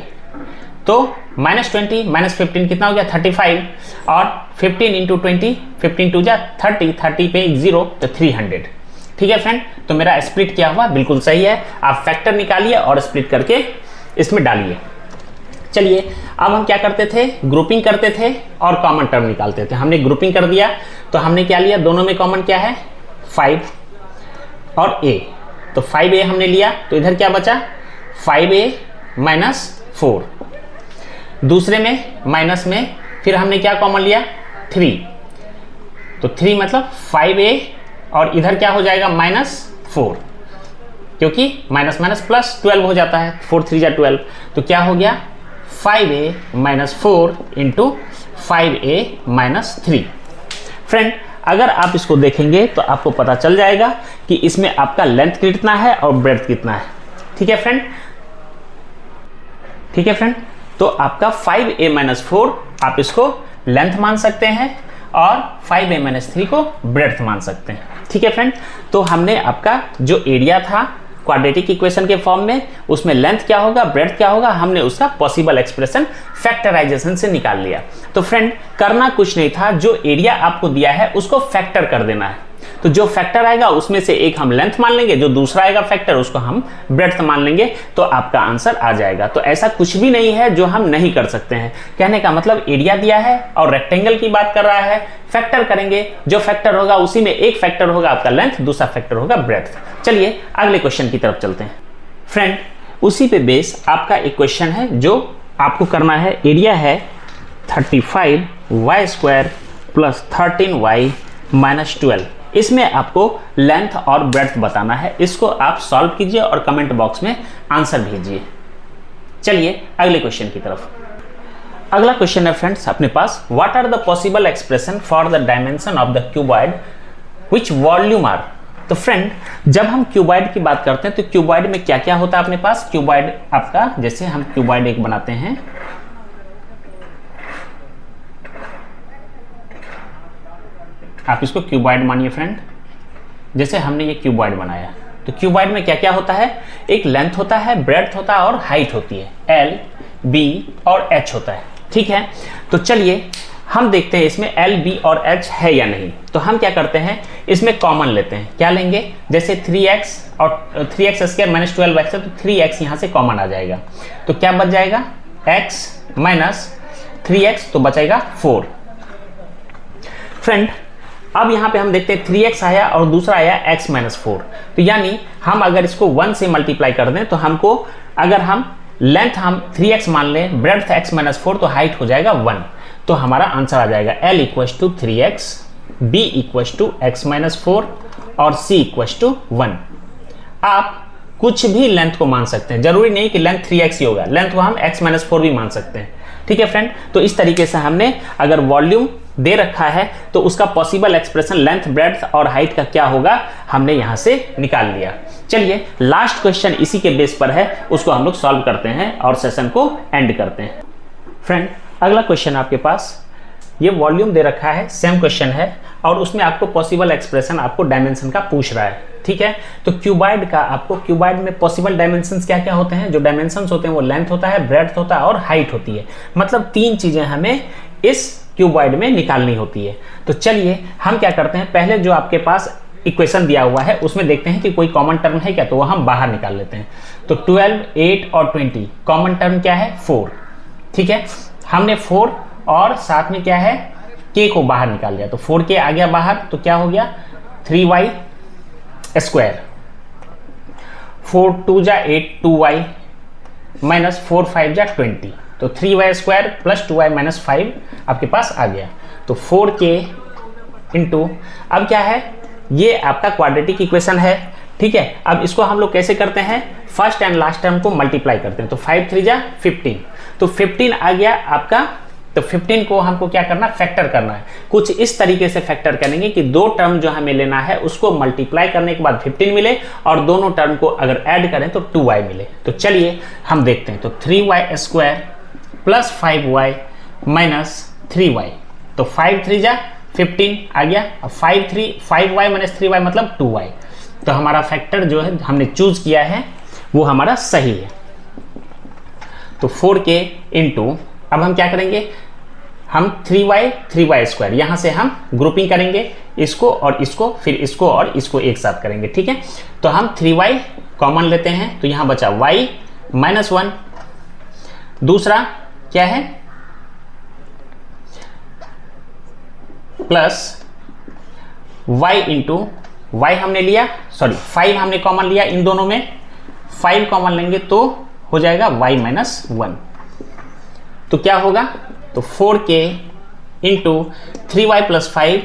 तो -20 -15 कितना हो गया 35, और 15 इंटू 20, 15 टू जा 30, 30 पे 0 तो 300। ठीक है फ्रेंड, तो मेरा स्प्लिट क्या हुआ, बिल्कुल सही है। आप फैक्टर निकालिए और स्प्लिट करके इसमें डालिए। चलिए अब हम क्या करते थे, ग्रुपिंग करते थे और कॉमन टर्म निकालते थे। हमने ग्रुपिंग कर दिया तो हमने क्या लिया, दोनों में कॉमन क्या है 5 और a, तो 5a हमने लिया तो इधर क्या बचा 5a - 4। दूसरे में माइनस में फिर हमने क्या कॉमन लिया 3, तो 3 मतलब 5a और इधर क्या हो जाएगा -4, क्योंकि माइनस माइनस प्लस 12 हो जाता है, 4 3 जा 12, तो क्या हो गया 5a - 4 इंटू 5a - 3। फ्रेंड अगर आप इसको देखेंगे तो आपको पता चल जाएगा कि इसमें आपका लेंथ कितना है और ब्रेड्थ कितना है। ठीक है फ्रेंड, ठीक है फ्रेंड, तो आपका 5a - 4 आप इसको लेंथ मान सकते हैं और 5a - 3 को ब्रेड्थ मान सकते हैं। ठीक है फ्रेंड, तो हमने आपका जो एरिया था क्वाड्रेटिक इक्वेशन के फॉर्म में, उसमें लेंथ क्या होगा ब्रेड्थ क्या होगा, हमने उसका पॉसिबल एक्सप्रेशन फैक्टराइजेशन से निकाल लिया। तो फ्रेंड करना कुछ नहीं था, जो एरिया आपको दिया है उसको फैक्टर कर देना है। तो जो फैक्टर आएगा उसमें से एक हम लेंथ मान लेंगे, जो दूसरा आएगा फैक्टर उसको हम ब्रेड्थ मान लेंगे, तो आपका आंसर आ जाएगा। तो ऐसा कुछ भी नहीं है जो हम नहीं कर सकते हैं। कहने का मतलब एरिया दिया है और रेक्टेंगल की बात कर रहा है, फैक्टर करेंगे, जो फैक्टर होगा उसी में एक फैक्टर होगा आपका लेंथ, दूसरा फैक्टर होगा ब्रेड्थ। चलिए अगले क्वेश्चन की तरफ चलते हैं। फ्रेंड उसी पे बेस आपका एक क्वेश्चन है जो आपको करना है। एरिया है 35y² + 13y - 12। इसमें आपको लेंथ और ब्रेड्थ बताना है। इसको आप सॉल्व कीजिए और कमेंट बॉक्स में आंसर भेजिए। चलिए अगले क्वेश्चन की तरफ। अगला क्वेश्चन है फ्रेंड्स अपने पास, what are the possible expression for the dimension of the cuboid which volume are. तो फ्रेंड जब हम क्यूबॉइड की बात करते हैं तो क्यूबॉइड में क्या क्या होता है अपने पास। क्यूबॉइड आपका, जैसे हम क्यूबॉइड एक बनाते हैं, आप इसको क्यूबॉइड मानिए फ्रेंड। जैसे हमने ये क्यूबॉइड बनाया तो क्यूबॉइड में क्या क्या होता है, एक लेंथ होता है, ब्रेड्थ होता है और हाइट होती है, L, B और H होता है। ठीक है, तो चलिए हम देखते हैं इसमें L, B और H है या नहीं। तो हम क्या करते हैं, इसमें कॉमन लेते हैं। क्या लेंगे, जैसे 3x और 3x² - 12x है, तो 3x यहाँ से कॉमन आ जाएगा, तो क्या बच जाएगा x - 3x, तो बचेगा 4। फ्रेंड अब यहाँ पे हम देखते हैं 3x आया और दूसरा आया x - 4, तो यानी हम अगर इसको 1 से मल्टीप्लाई कर दें तो हमको, अगर हम लेंथ हम 3x मान लें, ब्रेड्थ x - 4, तो हाइट हो जाएगा 1। तो हमारा आंसर आ जाएगा L = 3x, B = x - 4 और C = 1। आप कुछ भी लेंथ को मान सकते हैं, जरूरी नहीं कि लेंथ 3x ही होगा, लेंथ को हम x - 4 भी मान सकते हैं। ठीक है फ्रेंड, तो इस तरीके से हमने अगर वॉल्यूम दे रखा है तो उसका पॉसिबल एक्सप्रेशन लेंथ, ब्रेड्थ और हाइट का क्या होगा हमने यहां से निकाल लिया। चलिए लास्ट क्वेश्चन इसी के बेस पर है, उसको हम लोग सॉल्व करते हैं और सेशन को एंड करते हैं। फ्रेंड अगला क्वेश्चन आपके पास, ये वॉल्यूम दे रखा है, सेम क्वेश्चन है और उसमें आपको पॉसिबल एक्सप्रेशन, आपको डायमेंशन का पूछ रहा है। ठीक है, तो क्यूबॉइड का आपको, क्यूबॉइड में पॉसिबल डायमेंशंस क्या क्या होते हैं, जो डायमेंशंस होते हैं वो लेंथ होता है, ब्रेड्थ होता है और हाइट होती है। मतलब 3 चीजें हमें इस क्यूबॉइड में निकालनी होती है। तो चलिए हम क्या करते हैं, पहले जो आपके पास इक्वेशन दिया हुआ है उसमें देखते हैं कि कोई कॉमन टर्म है क्या, तो वो हम बाहर निकाल लेते हैं। तो 12, 8 और 20, कॉमन टर्म क्या है 4। ठीक है, हमने 4 और साथ में क्या है k को बाहर निकाल लिया, तो 4k आ गया बाहर, तो क्या हो गया 3y², 4 2 जा 8, 2y -4 5 जा 20, तो 3y² + 2y - 5 आपके पास आ गया। तो 4k इंटू, अब क्या है, ये आपका क्वाड्रेटिक इक्वेशन है। ठीक है, अब इसको हम लोग कैसे करते हैं, फर्स्ट एंड लास्ट टर्म को मल्टीप्लाई करते हैं, तो 5 3 जा 15, तो 15 आ गया आपका। तो 15 को हमको क्या करना, फैक्टर करना है। कुछ इस तरीके से फैक्टर करेंगे कि 2 टर्म जो हमें लेना है उसको मल्टीप्लाई करने के बाद 15 मिले और दोनों टर्म को अगर ऐड करें तो 2y मिले। तो चलिए हम देखते हैं, तो 3y² + 5y - 3y, तो 5 3 जा 15 आ गया। अब 5y - 3y मतलब 2y, तो हमारा फैक्टर जो है हमने चूज किया है वो हमारा सही है। तो 4k इंटू अब हम क्या करेंगे, हम 3y स्क्वायर यहाँ से हम ग्रुपिंग करेंगे, इसको और इसको, फिर इसको और इसको एक साथ करेंगे, ठीक है। तो हम 3y कॉमन लेते हैं, तो यहाँ बचा y माइनस 1, दूसरा क्या है प्लस y इंटू y हमने लिया, सॉरी 5 हमने कॉमन लिया, इन दोनों में 5 कॉमन लेंगे तो हो जाएगा y माइनस 1। तो क्या होगा, तो 4k इंटू 3y प्लस 5,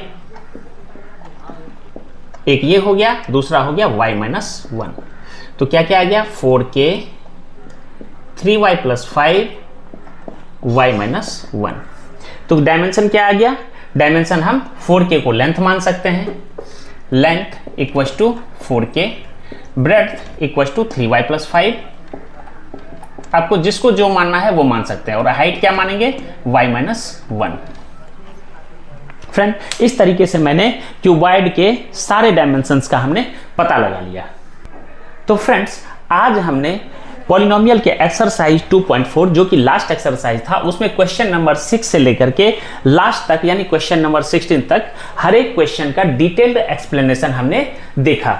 एक ये हो गया, दूसरा हो गया y माइनस 1। तो क्या क्या आ गया, 4k 3y plus 5 y minus 1। तो डायमेंशन क्या आ गया, डायमेंशन हम 4k को लेंथ मान सकते हैं, length equals to 4k, breadth equals to 3y plus 5। आपको जिसको जो मानना है वो मान सकते हैं, और हाइट क्या मानेंगे, y माइनस 1। फ्रेंड, इस तरीके से मैंने क्यूबॉइड के सारे डायमेंशंस का हमने पता लगा लिया। तो फ्रेंड्स, आज हमने पॉलिनोमियल के एक्सरसाइज 2.4 जो कि लास्ट एक्सरसाइज था, उसमें क्वेश्चन नंबर 6 से लेकर के लास्ट तक यानी क्वेश्चन नंबर 16 तक हर एक क्वेश्चन का डिटेल्ड एक्सप्लेनेशन हमने देखा।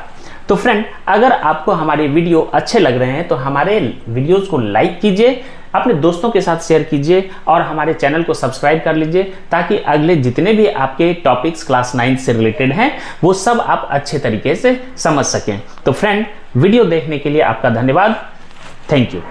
तो फ्रेंड, अगर आपको हमारे वीडियो अच्छे लग रहे हैं तो हमारे वीडियोस को लाइक कीजिए, अपने दोस्तों के साथ शेयर कीजिए और हमारे चैनल को सब्सक्राइब कर लीजिए, ताकि अगले जितने भी आपके टॉपिक्स क्लास 9 से रिलेटेड हैं वो सब आप अच्छे तरीके से समझ सकें। तो फ्रेंड, वीडियो देखने के लिए आपका धन्यवाद। Thank you.